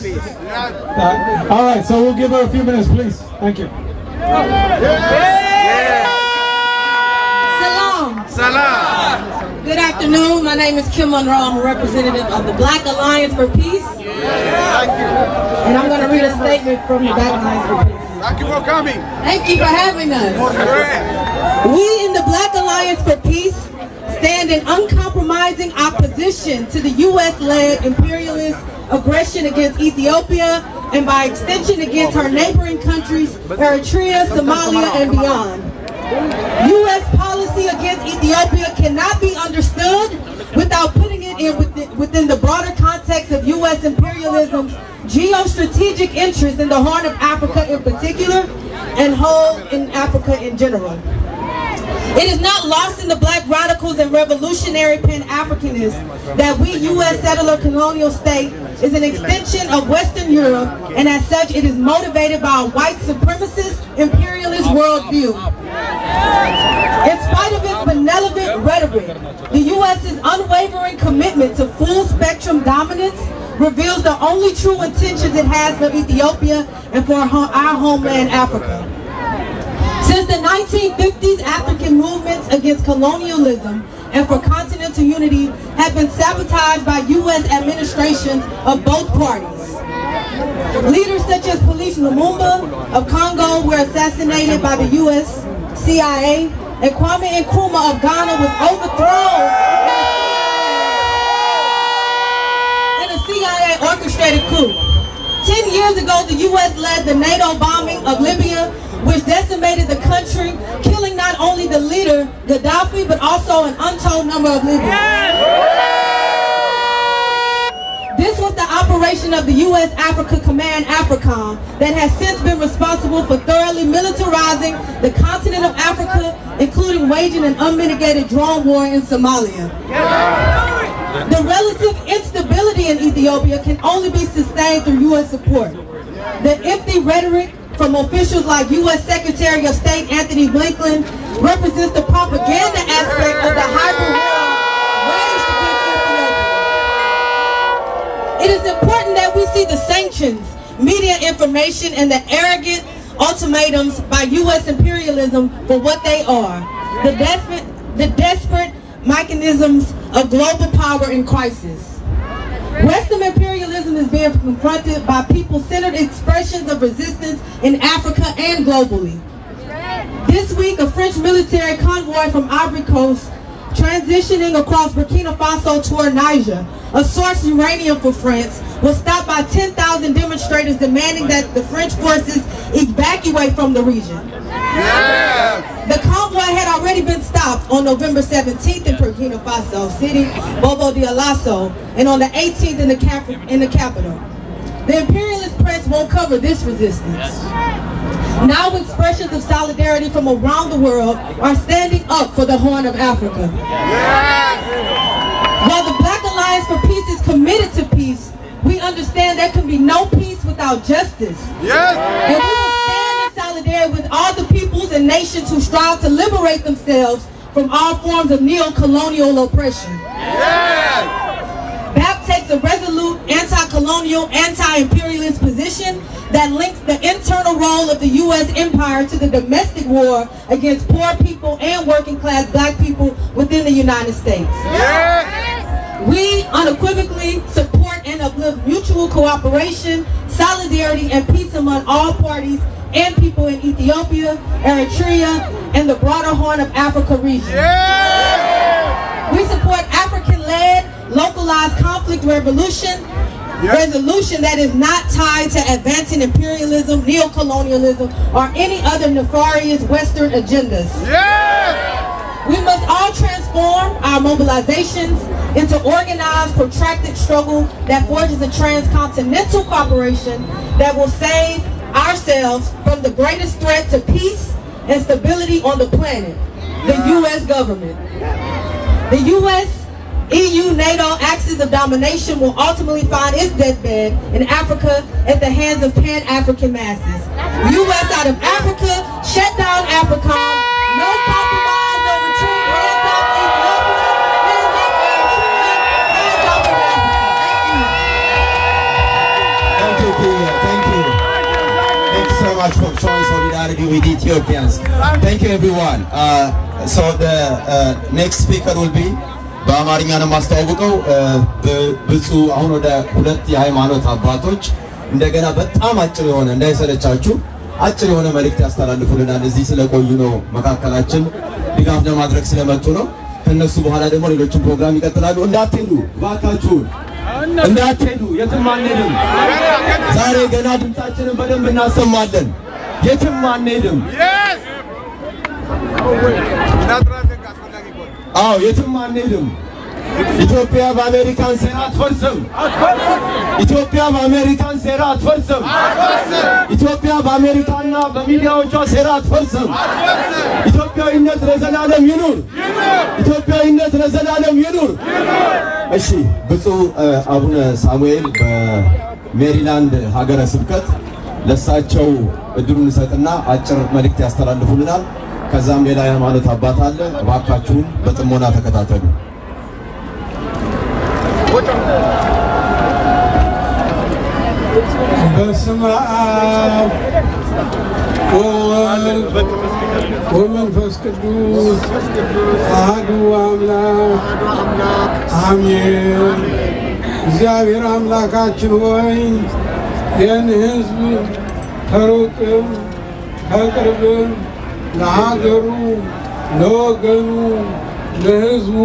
All right, so we'll give her a few minutes, please. Thank you. Salam. Salam. Good afternoon. My name is Kim Monroe. I'm a representative of the Black Alliance for Peace. Thank you. And I'm going to read a statement from the Black Alliance for Peace. Thank you for coming. Thank you for having us. We in the Black Alliance for Peace stand in uncompromising opposition to the U.S.-led imperialist aggression against Ethiopia and by extension against her neighboring countries, Eritrea, Somalia, and beyond. U.S. policy against Ethiopia cannot be understood without putting it in within the broader context of U.S. imperialism's geostrategic interest in the Horn of Africa in particular and whole in Africa in general. It is not lost in the black radicals and revolutionary Pan-Africanists that we U.S. settler colonial state is an extension of Western Europe, and as such it is motivated by a white supremacist imperialist worldview. In spite of its benevolent rhetoric, the U.S.'s unwavering commitment to full spectrum dominance reveals the only true intentions it has for Ethiopia and for our homeland Africa. Since the 1950s, African movements against colonialism and for continental unity have been sabotaged by U.S. administrations of both parties. Leaders such as Police Lumumba of Congo were assassinated by the U.S. CIA, and Kwame Nkrumah of Ghana was overthrown in a CIA orchestrated coup. 10 years ago, the U.S. led the NATO bombing of Libya, which decimated the country, killing not only the leader, Gaddafi, but also an untold number of Libyans. This was the operation of the U.S. Africa Command, AFRICOM, that has since been responsible for thoroughly militarizing the continent of Africa, including waging an unmitigated drone war in Somalia. The relative instability in Ethiopia can only be sustained through U.S. support. The empty rhetoric from officials like U.S. Secretary of State Anthony Blinken represents the propaganda aspect of the hybrid war waged against Ethiopia. It is important that we see the sanctions, media information, and the arrogant ultimatums by U.S. imperialism for what they are. The desperate mechanisms of global power in crisis. Western imperialism is being confronted by people-centered expressions of resistance in Africa and globally. This week, a French military convoy from Ivory Coast transitioning across Burkina Faso toward Niger, a source uranium for France, was stopped by 10,000 demonstrators demanding that the French forces evacuate from the region. The convoy had already been stopped on November 17th in Burkina Faso city, Bobo Dioulasso, and on the 18th in the capital. The imperialist press won't cover this resistance. Now expressions of solidarity from around the world are standing up for the Horn of Africa. While the Black Alliance for Peace is committed to peace, we understand there can be no peace without justice. And we will stand in solidarity with all the peoples and nations who strive to liberate themselves from all forms of neo-colonial oppression. BAP takes a resolute anti-colonial, anti-imperialist position that links the internal role of the U.S. empire to the domestic war against poor people and working class black people within the United States. We unequivocally support and uplift mutual cooperation, solidarity, and peace among all parties and people in Ethiopia, Eritrea, and the broader Horn of Africa region. We support African-led, localized conflict resolution that is not tied to advancing imperialism, neocolonialism, or any other nefarious Western agendas. We must all transform our mobilizations into organized, protracted struggle that forges a transcontinental cooperation that will save ourselves from the greatest threat to peace and stability on the planet, the U.S. government. The U.S., EU, NATO axis of domination will ultimately find its deathbed in Africa at the hands of pan-African masses. U.S. out of Africa, shut down AFRICOM, no compromise, no retreat, hands up Ethiopia, hands up Eritrea, hands up Africa. Thank you. Thank you so much for showing solidarity with Ethiopians. Thank you everyone. So the next speaker will be በአማርኛ ነው ማስተዋወቀው ብፁዕ አሁን ወደ ሁለት የሃይማኖት አባቶች እንደገና በጣም አጭር የሆነ እንዳይሰለቻችሁ አጭር የሆነ መልእክት ያስተላልፉልናል። እዚህ ስለቆዩ ነው መካከላችን ድጋፍ ለማድረግ ስለመጡ ነው። ከነሱ በኋላ ደግሞ ሌሎችን ፕሮግራም ይቀጥላሉ። እንዳትሄዱ እባካችሁ እንዳትሄዱ፣ የትም አንሄድም። ዛሬ ገና ድምጻችንን በደንብ እናሰማለን። የትም አንሄድም። አዎ የትም አንሄድም። ኢትዮጵያ በአሜሪካን ሴራ አትፈርስም። ኢትዮጵያ በአሜሪካን ሴራ አትፈርስም። ኢትዮጵያ በአሜሪካና በሚዲያዎቿ ሴራ አትፈርስም። ኢትዮጵያዊነት ለዘላለም ይኑር። ኢትዮጵያዊነት ለዘላለም ይኑር። እሺ ብፁዕ አቡነ ሳሙኤል በሜሪላንድ ሀገረ ስብከት ለሳቸው እድሉን እንሰጥና አጭር መልእክት ያስተላልፉልናል። ከዛም ሌላ የሃይማኖት አባት አለ። እባካችሁን በጥሞና ተከታተሉ። በስመ አብ ወወልድ ወመንፈስ ቅዱስ አሐዱ አምላክ አሜን። እግዚአብሔር አምላካችን ሆይ ይህን ሕዝብ ከሩቅም ከቅርብም ለሀገሩ ለወገኑ ለሕዝቡ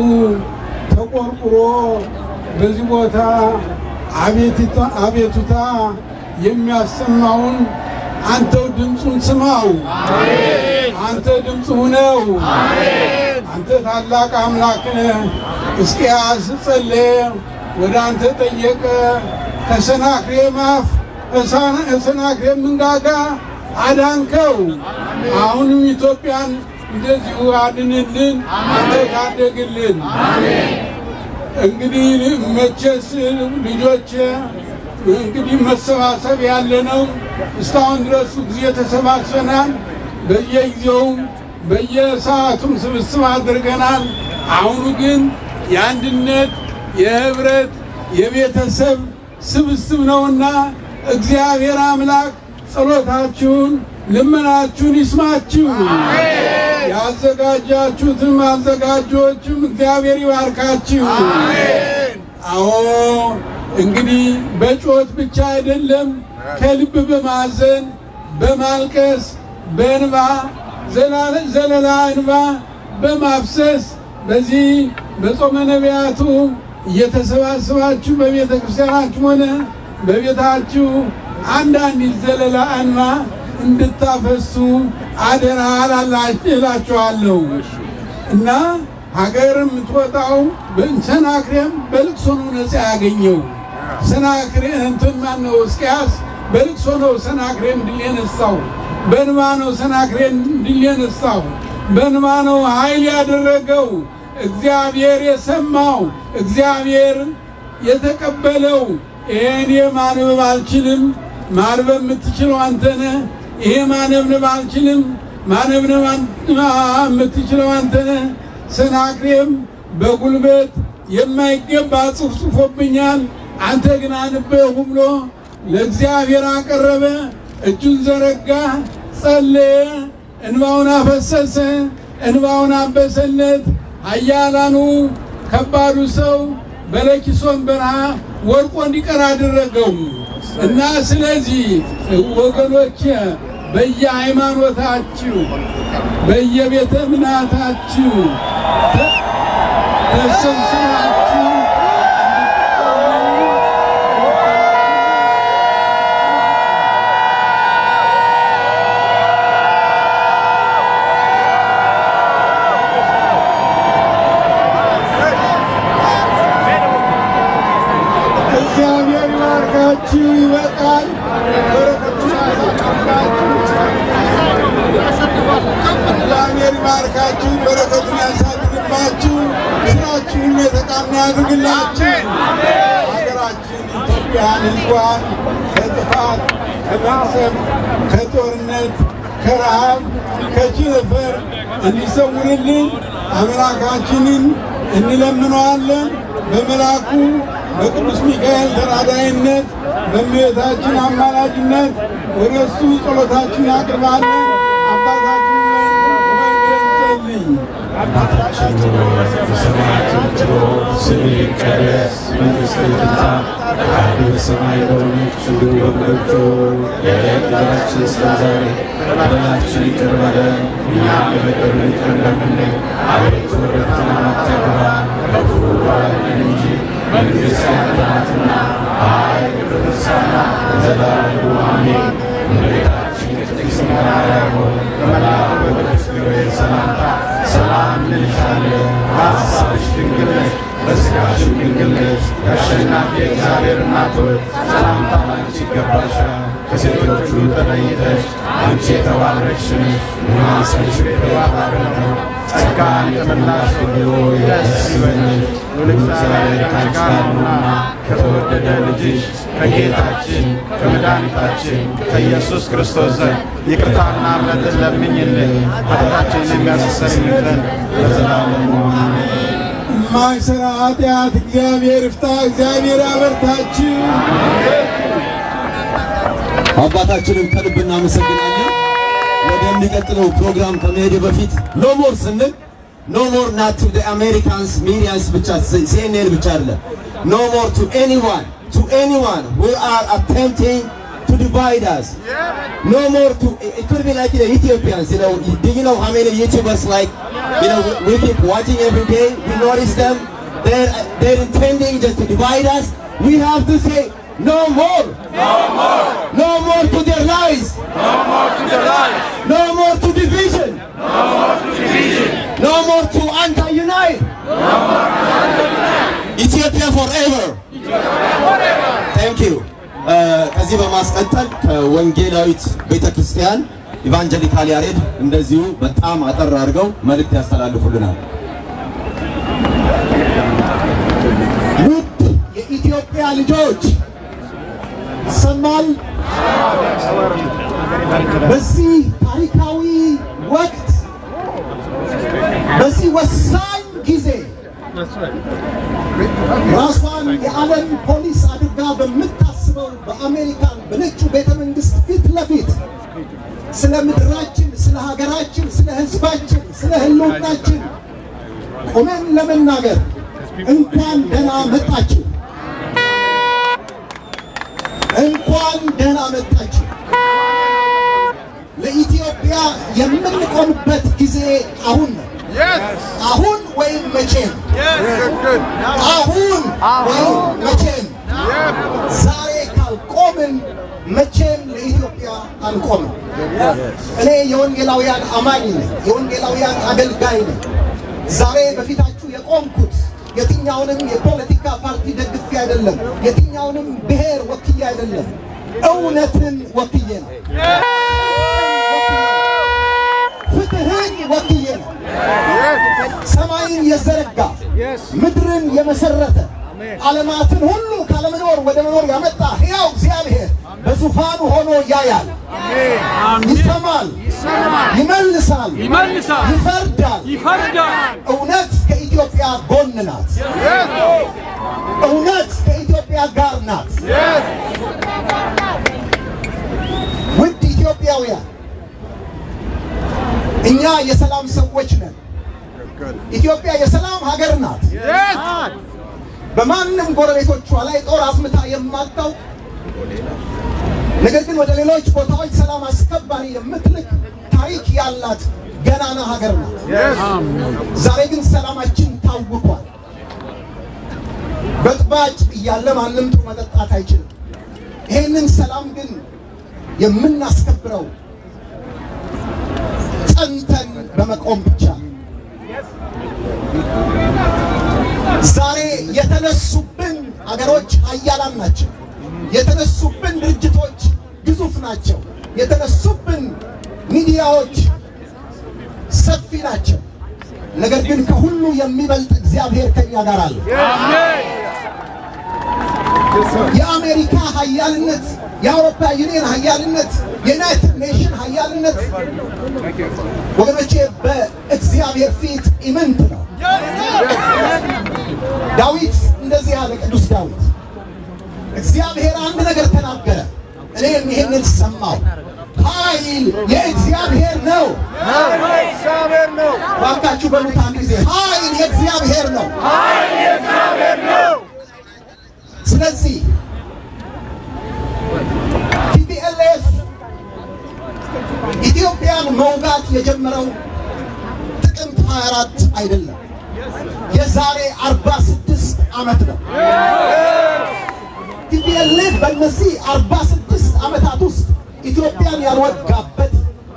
ተቆርቁሮ በዚህ ቦታ አቤቱታ የሚያሰማውን አንተው ድምፁን ስማው። አንተ ድምፁ ሁነው። አንተ ታላቅ አምላክ ነህ። ሕዝቅያስ ጸለየ፣ ወደ አንተ ጠየቀ፣ ከሰናክሬም አፍ ከሰናክሬም መንጋጋ አዳንከው። አሁንም ኢትዮጵያን እንደዚሁ አድንልን፣ አንተ ታደግልን። እንግዲህ መቼስ ልጆች እንግዲህ መሰባሰብ ያለ ነው። እስካሁን ድረስ ጊዜ ተሰባስበናል። በየጊዜውም በየሰዓቱም ስብስብ አድርገናል። አሁኑ ግን የአንድነት የህብረት የቤተሰብ ስብስብ ነውና እግዚአብሔር አምላክ ጸሎታችሁን ልመናችሁን ይስማችሁ። ያዘጋጃችሁትም አዘጋጆችም እግዚአብሔር ይባርካችሁ። አዎ እንግዲህ በጮት ብቻ አይደለም፣ ከልብ በማዘን በማልቀስ በእንባ ዘለላ እንባ በማፍሰስ በዚህ በጾመ ነቢያቱ እየተሰባሰባችሁ በቤተ ክርስቲያናችሁ ሆነ በቤታችሁ አንዳንድ ዘለላ እንባ እንድታፈሱ አደራ እላችኋለሁ። እና ሀገርም የምትወጣው ሰናክሬም በልቅሶ ነው ነፃ ያገኘው። ሰናክሬም እንትን ማነው ሕዝቅያስ በልቅሶ ነው ሰናክሬም ድል የነሳው። በእንባ ነው ሰናክሬም ድል የነሳው። በእንባ ነው ኃይል ያደረገው። እግዚአብሔር የሰማው እግዚአብሔር የተቀበለው። ይሄን ማንበብ አልችልም፣ ማንበብ የምትችለው አንተ ነህ። ይሄ ማንበብ አልችልም፣ ማንበብ የምትችለው አንተ ነህ። ሰናክሬም በጉልበት የማይገባ ጽሑፍ ጽፎብኛል፣ አንተ ግን አንብበው ብሎ ለእግዚአብሔር አቀረበ። እጁን ዘረጋ፣ ጸለየ፣ እንባውን አፈሰሰ፣ እንባውን አበሰለት። ኃያላኑ ከባዱ ሰው በለኪሶን በረሃ ወርቆ እንዲቀር አደረገው። እና ስለዚህ ወገኖች በየሃይማኖታችሁ በየቤተ እምነታችሁ ተሰብስባችሁ እግዚአብሔር ይባርካችሁ። ይበቃል። እግዚአብሔር ይባርካችሁ፣ በረከቱን ያሳድርባችሁ፣ ስራችሁን የተቃና ያድርግላችሁ። ሀገራችን ኢትዮጵያን ሕዝቧን ከጥፋት ከመቅሰፍ ከጦርነት ከረሃብ ከቸነፈር እንዲሰውርልን አምላካችንን እንለምነዋለን። በመልአኩ በቅዱስ ሚካኤል ተራዳይነት በእመቤታችን አማላጅነት ወደ እሱ ጸሎታችን ያቅርባለን። አባታችን ሆይ ገለጽልኝ። አባታችን ሆይ በሰማያት የምትኖር ስምህ ይቀደስ፣ መንግሥትህ ትምጣ፣ ፈቃድህ በሰማይ እንደሆነች እንዲሁ በምድር ትሁን። የዕለት እንጀራችንን ስጠን ዛሬ፣ በደላችንን ይቅር በለን እኛም የበደሉንን ይቅር እንደምንል፣ አቤቱ ወደ ፈተና አታግባን ከክፉ አድነን እንጂ መንግሥት ያንተ ናትና፣ ኃይል፣ ክብር፣ ምስጋና ለዘላለሙ አሜን። እመቤታችን ቅድስት ማርያም ሆይ በመልአኩ በቅዱስ ገብርኤል ሰላምታ ሰላም እንልሻለን። በሐሳብሽ ድንግል ነሽ፣ በሥጋሽም ድንግል ነሽ። የአሸናፊ እግዚአብሔር እናት ሆይ ሰላምታ ላንቺ ይገባሻል። ከሴቶች ሁሉ ተለይተሽ አንቺ የተባረክሽ ነሽ፣ የማኅፀንሽ ፍሬ የተባረከ ነው። ጸጋን የተመላሽ ሆይ ደስ ይበልሽ፣ እግዚአብሔር ከአንቺ ጋር ነውና ከተወደደ ልጅሽ ከጌታችን ከመድኃኒታችን ከኢየሱስ ክርስቶስ ዘንድ ይቅርታና ምሕረትን ለምኝልን ኃጢአታችንን የሚያስተሰርይ ዘንድ ለዘላለሙ አሜን። የማይሠራ ኃጢአት እግዚአብሔር ይፍታ፣ እግዚአብሔር ያበርታችሁ። አባታችንን ከልብ እናመሰግናለን። ወደሚቀጥለው ፕሮግራም ከመሄድ በፊት no more ስንል no more not to the Americans medias ብቻ CNN ብቻ አይደለም no more to anyone who are attempting to divide us. No more to, it could be like the Ethiopians, you know, do you know how many YouTubers like, you know, we keep watching every day, we notice them, they're intending just to divide us. We have to say, no more. No more. No more to their lies. No more to their lies. No more to division. No more to division. No more to anti-unite. No more to anti-unite. Ethiopia forever. Ethiopia forever. Thank you. ከዚህ በማስቀጠል ከወንጌላዊት ቤተክርስቲያን ኢቫንጀሊካል ያሬድ እንደዚሁ በጣም አጠር አድርገው መልእክት ያስተላልፉልናል። ውድ የኢትዮጵያ ልጆች ሰማል በዚህ ታሪካዊ ወቅት በዚህ ወሳኝ ጊዜ ራሷን የዓለም ፖሊስ አድርጋ በምታስበው በአሜሪካን በነጩ ቤተ መንግስት ፊት ለፊት ስለ ምድራችን፣ ስለ ሀገራችን፣ ስለ ህዝባችን፣ ስለ ህልውናችን ቆመን ለመናገር እንኳን ደህና መጣችሁ። እንኳን ደህና መጣችሁ። ለኢትዮጵያ የምንቆምበት ጊዜ አሁን ነው። አሁን ወይም መቼም አሁን ወይም መቼም ዛሬ ካልቆምን መቼም ለኢትዮጵያ አንቆምም። እኔ የወንጌላውያን አማኝ ነኝ፣ የወንጌላውያን አገልጋይ ነኝ። ዛሬ በፊታችሁ የቆምኩት የትኛውንም የፖለቲካ ፓርቲ ደግፌ አይደለም፣ የትኛውንም ብሔር ወክዬ አይደለም፣ እውነትን ወክዬ ነው። ፍትህን ወክዬ ነው። ሰማይን የዘረጋ ምድርን የመሰረተ ዓለማትን ሁሉ ካለመኖር ወደ መኖር ያመጣ ሕያው እግዚአብሔር በዙፋኑ ሆኖ ያያል፣ ይሰማል፣ ይመልሳል፣ ይፈርዳል። እውነት ከኢትዮጵያ ጎን ናት። እውነት ከኢትዮጵያ ጋር ናት። ውድ ኢትዮጵያውያን እኛ የሰላም ሰዎች ነን። ኢትዮጵያ የሰላም ሀገር ናት። በማንም ጎረቤቶቿ ላይ ጦር አዝምታ የማታውቅ ነገር ግን ወደ ሌሎች ቦታዎች ሰላም አስከባሪ የምትልክ ታሪክ ያላት ገናና ሀገር ናት። ዛሬ ግን ሰላማችን ታውቋል። በጥባጭ እያለ ማንም ጥሩ መጠጣት አይችልም። ይህንን ሰላም ግን የምናስከብረው ጸንተን በመቆም ብቻ። ዛሬ የተነሱብን አገሮች ኃያላን ናቸው። የተነሱብን ድርጅቶች ግዙፍ ናቸው። የተነሱብን ሚዲያዎች ሰፊ ናቸው። ነገር ግን ከሁሉ የሚበልጥ እግዚአብሔር ከኛ ጋር አለ። የአሜሪካ ኃያልነት፣ የአውሮፓ ዩኒየን ኃያልነት፣ የዩናይትድ ኔሽን ኃያልነት ወገኖቼ በእግዚአብሔር ፊት ኢምንት ነው። ዳዊት እንደዚህ ያለ ቅዱስ ዳዊት እግዚአብሔር አንድ ነገር ተናገረ፣ እኔም ይሄንን ሰማሁ። ኃይል የእግዚአብሔር ነው። ባካችሁ በሉት አንድ ጊዜ ኃይል የእግዚአብሔር ነው። ስለዚህ ቲፒኤልኤፍ ኢትዮጵያን መውጋት የጀመረው ጥቅምት 24 አይደለም፣ የዛሬ 46 ዓመት ነው። ቲፒኤልኤፍ በእነዚህ 46 ዓመታት ውስጥ ኢትዮጵያን ያልወጋበት፣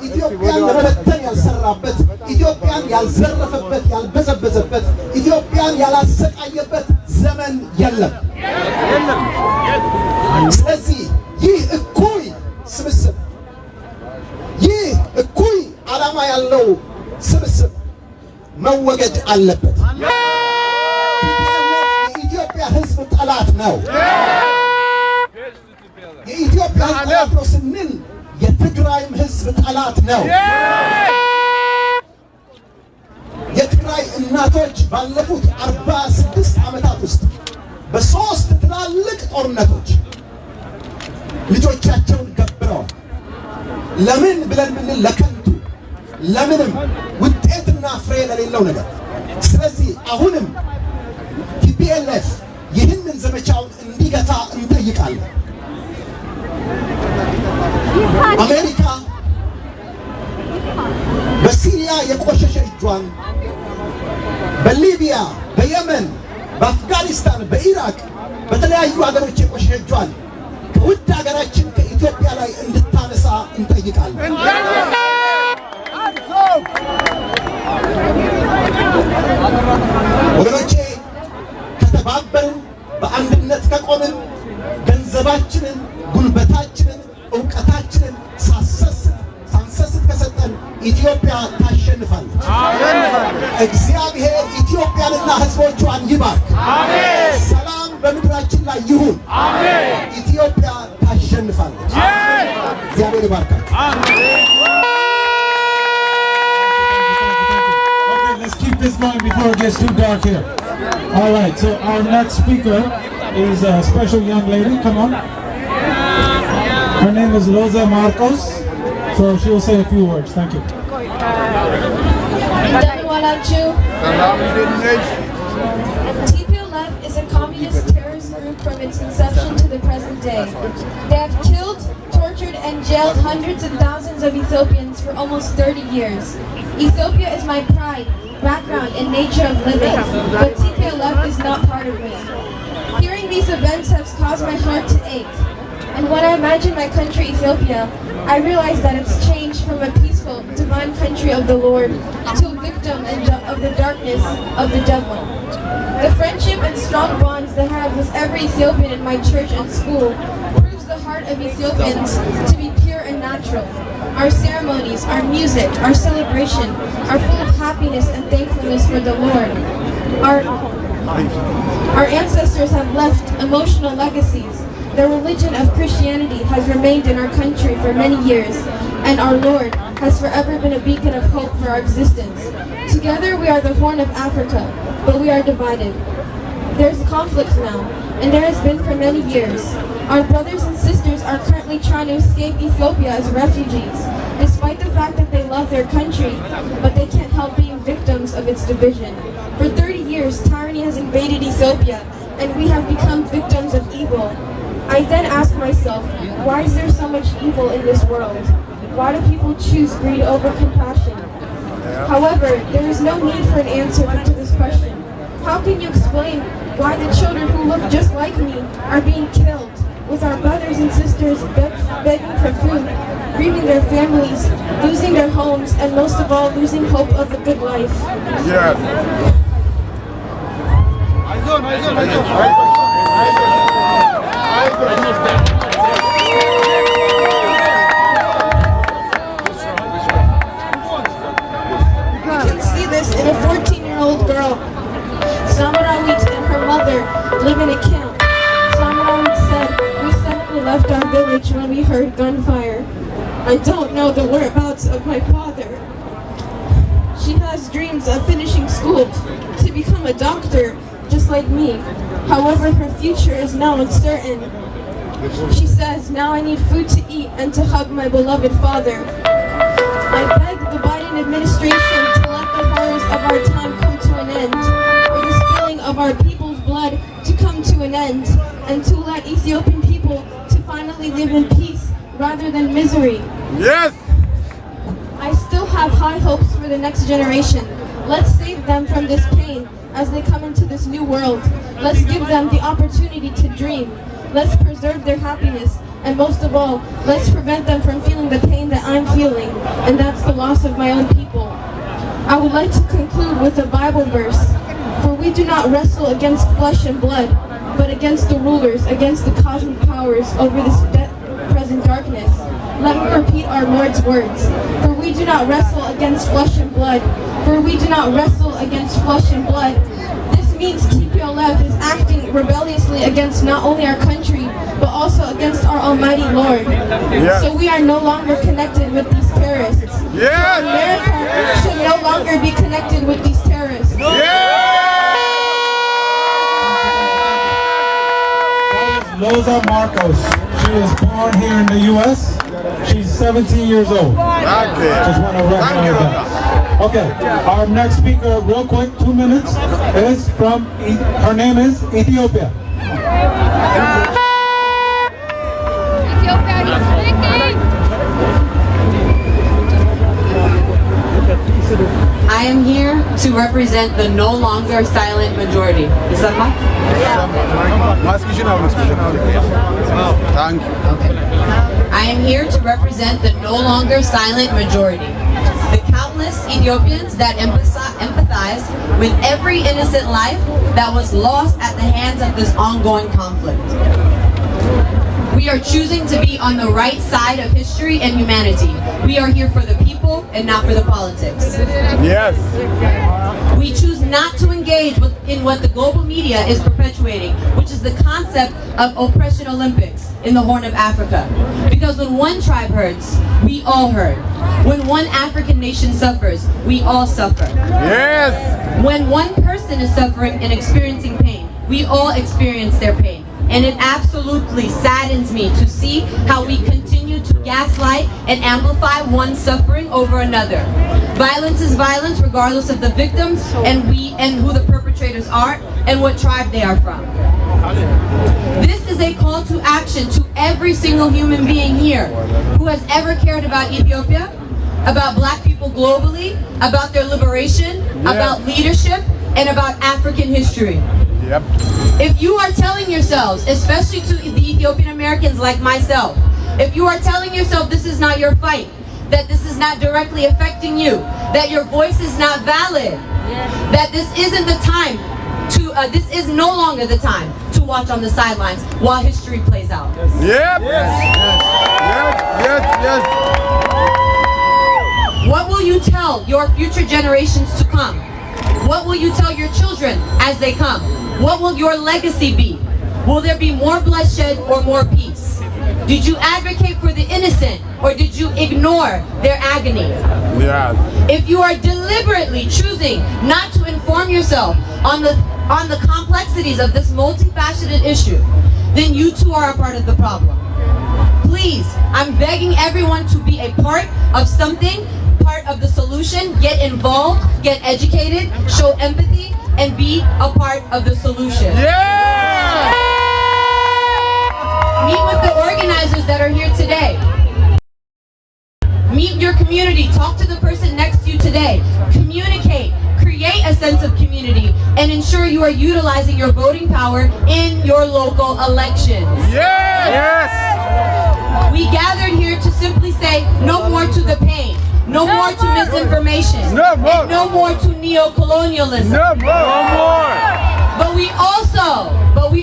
ኢትዮጵያን ለመበተን ያልሰራበት፣ ኢትዮጵያን ያልዘረፈበት፣ ያልበዘበዘበት፣ ኢትዮጵያን ያላሰቃየበት ዘመን የለም። ስለዚህ ይህ እኩይ ስብስብ፣ ይህ እኩይ ዓላማ ያለው ስብስብ መወገድ አለበት። የኢትዮጵያ ሕዝብ ጠላት ነው። የኢትዮጵያ ጠላት ነው ስንል የትግራይም ሕዝብ ጠላት ነው። የትግራይ እናቶች ባለፉት 46 ዓመታት ውስጥ በሶስት ትላልቅ ጦርነቶች ልጆቻቸውን ገብረዋል። ለምን ብለን ብንል ለከንቱ ለምንም ውጤትና ፍሬ ለሌለው ነገር። ስለዚህ አሁንም ቲፒኤልኤፍ ይህንን ዘመቻውን እንዲገታ እንጠይቃለን። አሜሪካ በሲሪያ የቆሸሸ እጇን፣ በሊቢያ፣ በየመን፣ በአፍጋኒስታን፣ በኢራቅ በተለያዩ ሀገሮች የቆሸሸ እጇን ከውድ ሀገራችን ከኢትዮጵያ ላይ እንድታነሳ እንጠይቃለን። ወገኖቼ ከተባበርን፣ በአንድነት ከቆምን፣ ገንዘባችንን፣ ጉልበታችንን፣ ዕውቀታችንን ሳንሰስት ከሰጠን ኢትዮጵያ ታሸንፋለች። እግዚአብሔር ኢትዮጵያንና ሕዝቦቿን ይባርክ። ሰላም በምድራችን ላይ ይሁን። ኢትዮጵያ ታሸንፋለች። እግዚአብሔር ይባርካል። Okay, let's keep this going before it gets too dark here. All right, so our next speaker is a special young lady. Come on. Her name is Rosa Marcos, so she will say a few words. Thank you. TPLF is a communist terrorist group from its inception to the present day. They have killed, tortured, and jailed hundreds and thousands of Ethiopians for almost 30 years. Ethiopia is my pride, background, and nature of living, but TPLF is not part of me. Hearing these events has caused my heart to ache. And when I imagine my country, Ethiopia, I realize that it's changed from a peaceful, divine country of the Lord to a victim of the darkness of the devil. The friendship and strong bonds that I have with every Ethiopian in my church and school proves the heart of Ethiopians to be pure and natural. Our ceremonies, our music, our celebration are full of happiness and thankfulness for the Lord. Our ancestors have left emotional legacies. The religion of Christianity has remained in our country for many years, and our Lord has forever been a beacon of hope for our existence. Together we are the Horn of Africa, but we are divided. There's conflict now, and there has been for many years. Our brothers and sisters are currently trying to escape Ethiopia as refugees, despite the fact that they love their country, but they can't help being victims of its division. For 30 years, tyranny has invaded Ethiopia, and we have become victims of evil. I then ask myself, why is there so much evil in this world? Why do people choose greed over compassion? However, there is no need for an answer to this question. How can you explain why the children who look just like me are being killed, with our brothers and sisters begging for food, grieving their families, losing their homes, and most of all, losing hope of a good life? Yes. In a 14-year-old girl. Samarawit and her mother live in a camp. Samarawit said, we suddenly left our village when we heard gunfire. I don't know the whereabouts of my father. She has dreams of finishing school to become a doctor, just like me. However, her future is now uncertain. She says, now I need food to eat and to hug my beloved father. I beg the Biden administration to let the horrors of our time come to an end, or the spilling of our people's blood to come to an end, and to let Ethiopian people to finally live in peace rather than misery. Yes! I still have high hopes for the next generation. Let's save them from this pain as they come into this new world. Let's give them the opportunity to dream. Let's preserve their happiness. And most of all, let's prevent them from feeling the pain that I'm feeling, and that's the loss of my own people. I would like to conclude with a Bible verse. For we do not wrestle against flesh and blood, but against the rulers, against the cosmic powers over this present darkness. Let me repeat our Lord's words. For we do not wrestle against flesh and blood. For we do not wrestle against flesh and blood. This means TPLF is acting rebelliously against not only our country, but also against our Almighty Lord. Yes. So we are no longer connected with these terrorists. Yes. So America should no longer be connected with these terrorists. Rosa Marcos. She was born here in the U.S. She's 17 years old. Just want to recognize that. Okay, our next speaker, real quick, 2 minutes, is from, her name is Ethiopia. I am here to represent the no longer silent majority. Is that right? Thank you. Okay. I am here to represent the no longer silent majority. The countless Ethiopians that empathize with every innocent life that was lost at the hands of this ongoing conflict. We are choosing to be on the right side of history and humanity. We are here for the people and not for the politics. Yes. We choose not to engage in what the global media is perpetuating, which is the concept of oppression Olympics in the Horn of Africa. Because when one tribe hurts, we all hurt. When one African nation suffers, we all suffer. Yes. When one person is suffering and experiencing pain, we all experience their pain. And it absolutely saddens me to see how we continue to gaslight and amplify one suffering over another. Violence is violence regardless of the victims and who the perpetrators are and what tribe they are from. This is a call to action to every single human being here who has ever cared about Ethiopia, about black people globally, about their liberation, about leadership, and about African history. Yep. If you are telling yourselves, especially to the Ethiopian Americans like myself, if you are telling yourself this is not your fight, that this is not directly affecting you, that your voice is not valid, that this isn't the time to, this is no longer the time to watch on the sidelines while history plays out. Yep. Yes. Yes. Yes. What will you tell your future generations to come? What will you tell your children as they come? What will your legacy be? Will there be more bloodshed or more peace? Did you advocate for the innocent or did you ignore their agony? Yeah. If you are deliberately choosing not to inform yourself on the complexities of this multifaceted issue, then you too are a part of the problem. Please, I'm begging everyone to be a part of something, part of the solution, get involved, get educated, show empathy, and be a part of the solution. Yeah! Meet with the organizers that are here today. Meet your community, talk to the person next to you today. Communicate, create a sense of community, and ensure you are utilizing your voting power in your local elections. Yeah! Yes! We gathered here to simply say no more to the pain. No more to misinformation. No more. And no more to neo-colonialism. No more. No more. But we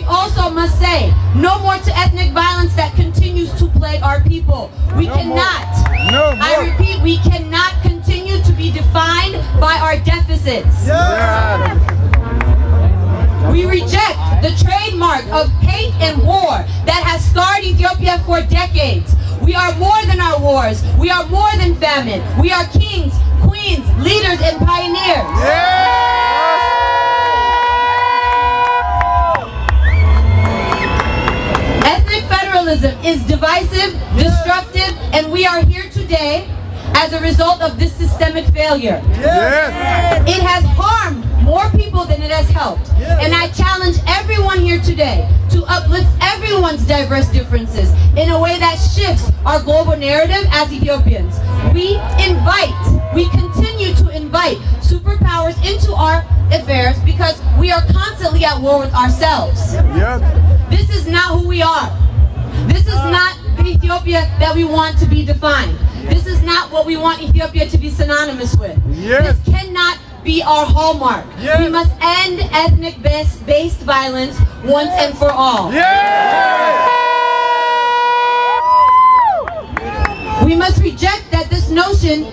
also must say no more to ethnic violence that continues to plague our people. We cannot. No more. I repeat, we cannot continue to be defined by our deficits. Yeah. We reject the trademark of hate and war that has scarred Ethiopia for decades. We are more than our wars. We are more than famine. We are kings, queens, leaders, and pioneers. Ethnic federalism is divisive, destructive, and we are here today as a result of this systemic failure. It has harmed more people than it has helped. And I challenge everyone here today to uplift everyone's diverse differences in a way that shifts our global narrative as Ethiopians. We continue to invite superpowers into our affairs because we are constantly at war with ourselves. This is not who we are. This is not the Ethiopia that we want to be defined. This is not what we want Ethiopia to be synonymous with. This cannot be our hallmark. We must end ethnic-based violence once and for all. We must reject this notion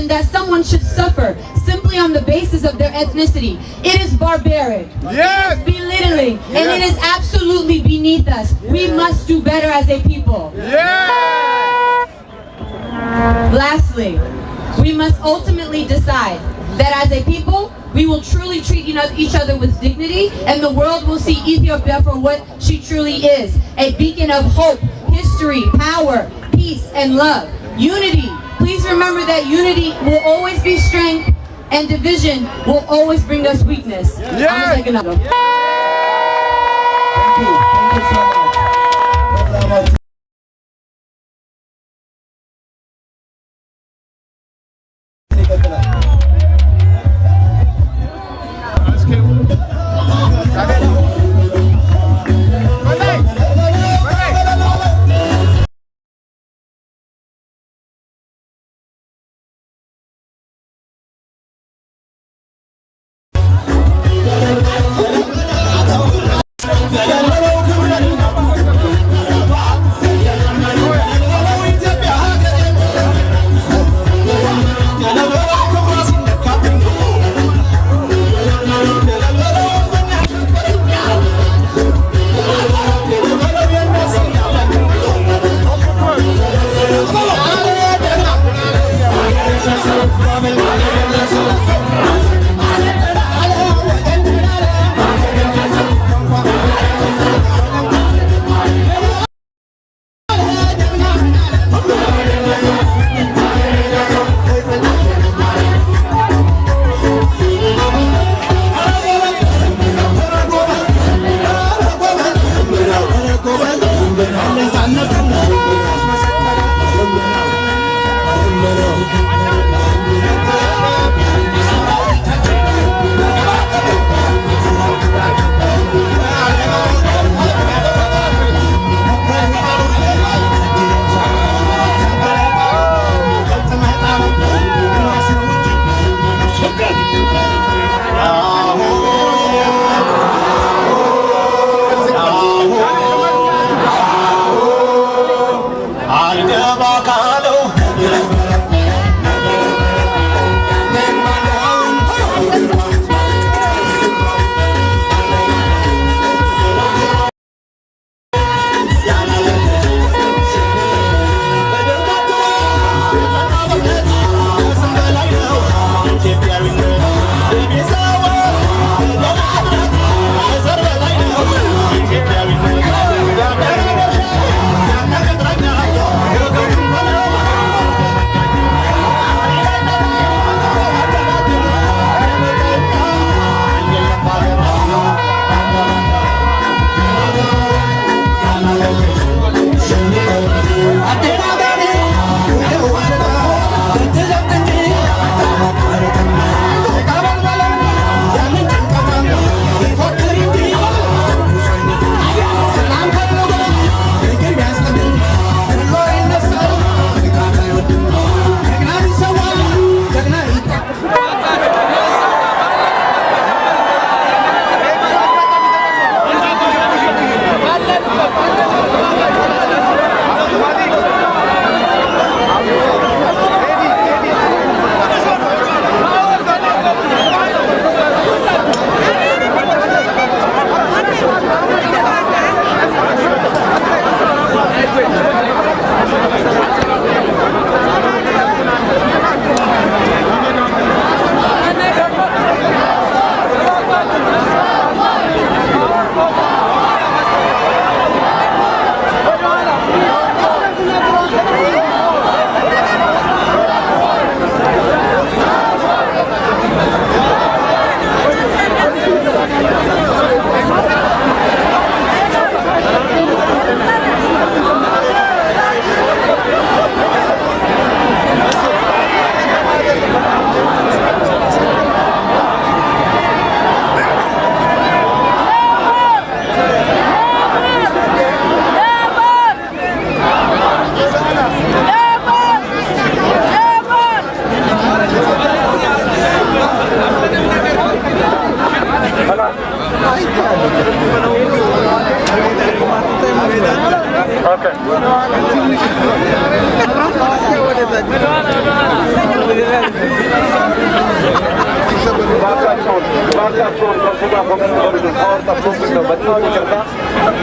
that someone should suffer simply on the basis of their ethnicity. It is barbaric. It is belittling. And it is absolutely beneath us. We must do better as a people. Lastly, we must ultimately decide that as a people, we will truly treat each other with dignity, and the world will see Ethiopia for what she truly is, a beacon of hope, history, power, peace, and love. Unity. Please remember that unity will always be strength and division will always bring us weakness. Yes. Thank you. Thank you so much.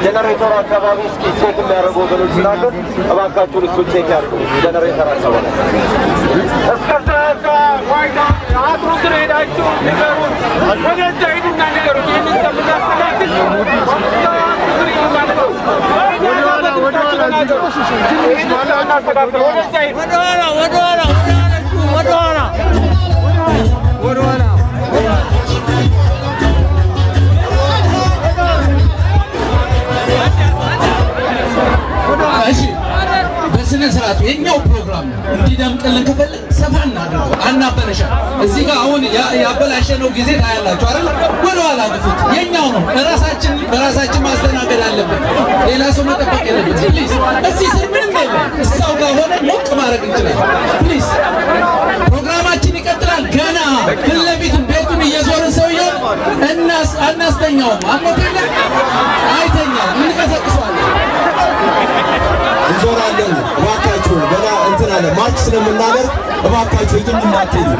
ጀነሬተር አካባቢ እስኪ ቼክ የሚያደርጉ ወገኖች ስላሉ እባካችሁን እሱ ቼክ ያድርጉ። ጀነሬተር አካባቢ እስከዛ ዋይዳ አጥሩ ስር ሄዳችሁ ንገሩን፣ ወደዛ ሂዱና ንገሩን። ይህንን ሰምናስተካክል ወደኋላ በስነ ስርዓቱ የኛው ፕሮግራም እንዲደምቅልን ከፈለግ ሰፋ እናድርገው፣ አናበለሻ። እዚህ ጋር አሁን ያበላሸነው ጊዜ ታያላችሁ አይደል? ወደ ኋላ ግፉት። የኛው ነው፣ በራሳችን ማስተናገድ አለብን። ሌላ ሰው መጠበቅ የለብን። ፕሊዝ እዚህ ስር ምንም የለም። እዛው ጋር ሆነ ሞቅ ማድረግ እንችላለን። ፕሊዝ ፕሮግራማችን ይቀጥላል። ገና ፊት ለፊት ቤቱን እየዞርን ሰውየው አናስተኛውም። አሞቴለ አይተኛም፣ እንቀሰቅሰዋለን። እንዞራለን። እባካችሁ ገና እንትን አለ ማርች ስለምናደርግ እባካችሁ የትም እንዳትሄዱ።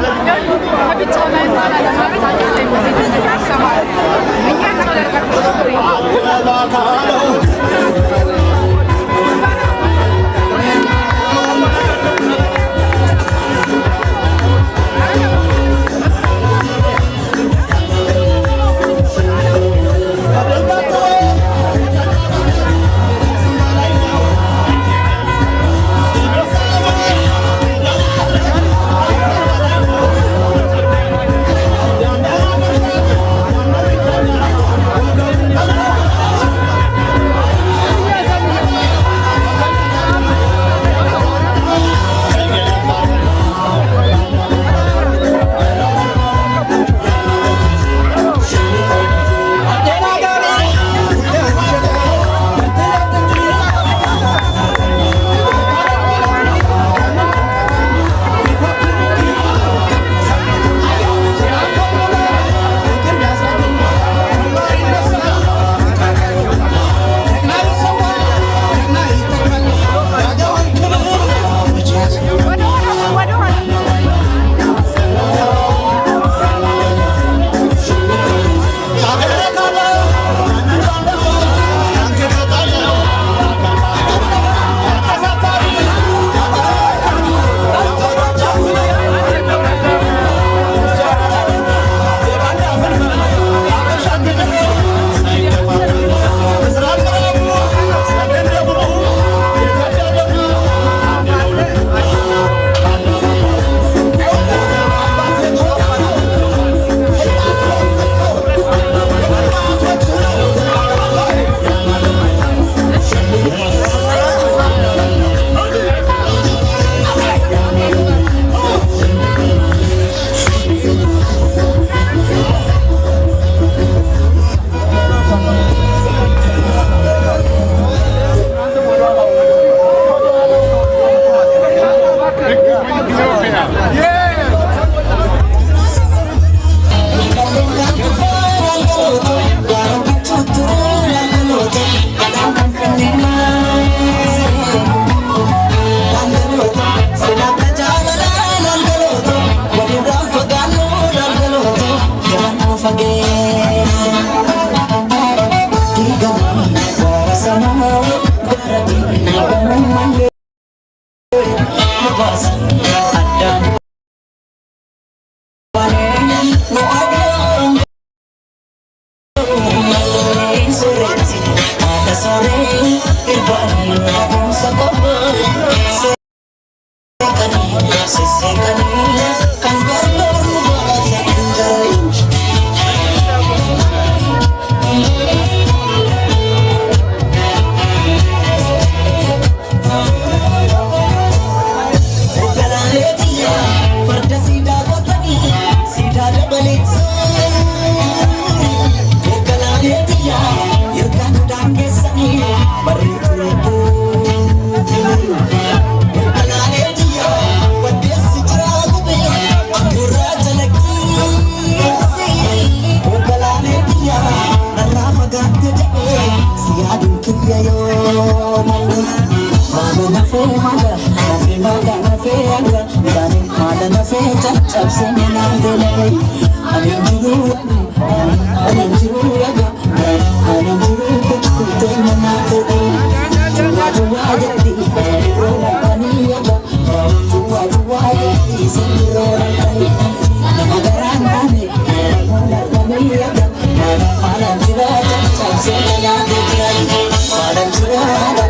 Madam Chirada,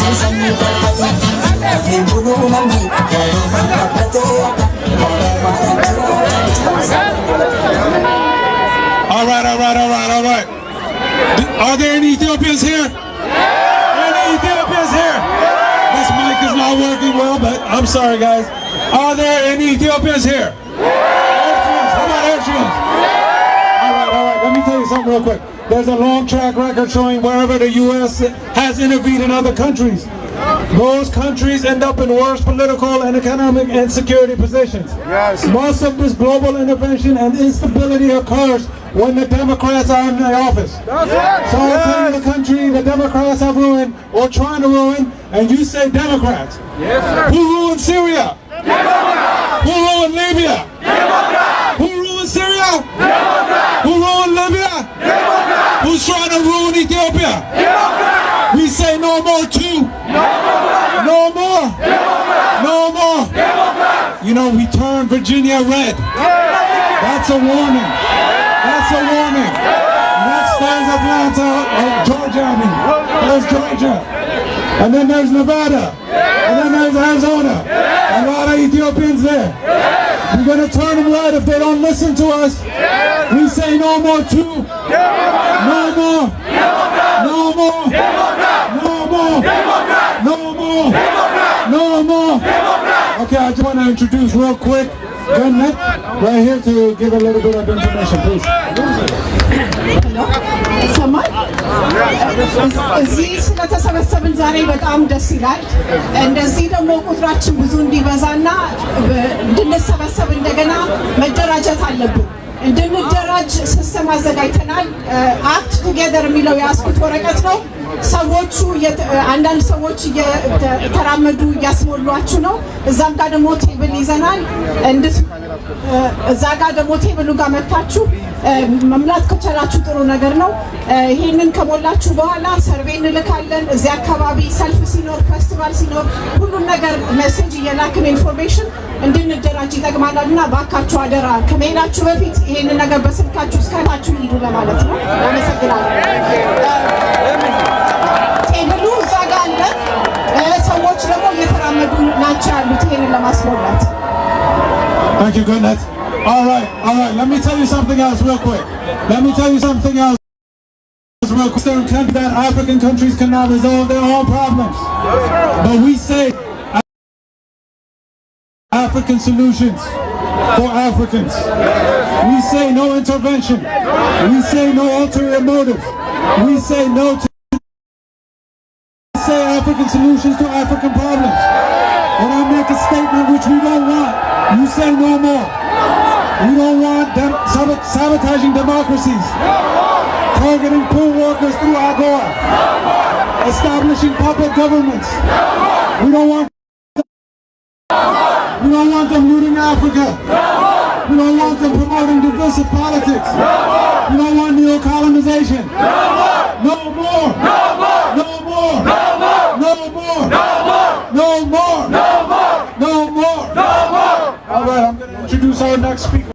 All right. Are there any Ethiopians here? Any Ethiopians here? This mic is not working well, but I'm sorry, guys. Are there any Ethiopians here? Eritreans. How about Eritreans? All right. Let me tell you something real quick. There's a long track record showing wherever the U.S. has intervened in other countries, those countries end up in worse political and economic and security positions. Yes. Most of this global intervention and instability occurs when the Democrats are in the office. That's right. So I'm telling the country the Democrats have ruined or trying to ruin, and you say Democrats. Yes, sir. Who ruined Syria? Democrats. Who ruined Libya? Democrats. Who ruined Syria? Democrats. Who ruined Libya? Democrats. Who's trying to ruin Ethiopia? Democrats. We say no more too. No more. Democrats. No more. Democrats. You know, we turn Virginia red. That's a warning. That's a warning. Next there's Atlanta, Georgia, I mean. There's Georgia. And then there's Nevada. And then there's Arizona. A lot of Ethiopians there. We're going to turn them red if they don't listen to us. We say no more too. No more. No more. No more. No more. No more. Okay, I just want to introduce real quick Gunnet right here to give a little bit of information, please. ይሰማል? እዚህ ስለተሰበሰብን ዛሬ በጣም ደስ ይላል። እንደዚህ ደግሞ ቁጥራችን ብዙ እንዲበዛና እንድንሰበሰብ እንደገና መደራጀት አለብን። እንድንደራጅ ሲስተም አዘጋጅተናል። አክት ቱጌዘር የሚለው ያስኩት ወረቀት ነው። ሰዎቹ አንዳንድ ሰዎች እየተራመዱ እያስሞሏችሁ ነው። እዛም ጋር ደግሞ ቴብል ይዘናል። እዛ ጋር ደግሞ ቴብሉ ጋር መታችሁ መምላት ከቻላችሁ ጥሩ ነገር ነው። ይሄንን ከሞላችሁ በኋላ ሰርቬይ እንልካለን። እዚህ አካባቢ ሰልፍ ሲኖር፣ ፌስቲቫል ሲኖር ሁሉን ነገር ሜሴጅ እየላክን ኢንፎርሜሽን እንድንደራጅ ይጠቅማልና ባካችሁ አደራ ከመሄዳችሁ በፊት ይሄንን ነገር በስልካችሁ እስካታችሁ ሂዱ ለማለት ነው። አመሰግናለሁ። ቴብሉ እዛ ጋር አለ። ሰዎች ደግሞ እየተራመዱ ናቸው ያሉት ይሄንን ለማስሞላት። Thank you, Gunnet. All right. Let me tell you something else real quick. That African countries cannot resolve their own problems. But we say African solutions for Africans. We say no intervention. We say no ulterior motive. We say no to say African solutions to African problems. When I make a statement which we don't want, you say no more. We don't want them sabotaging democracies, targeting poor workers through Agora, establishing puppet governments. We don't want them looting Africa. We don't want them promoting divisive politics. We don't want neo-colonization. No more. No more. No more. No more. No more. No more. No more. No more. No more. All right, I'm going to introduce our next speaker.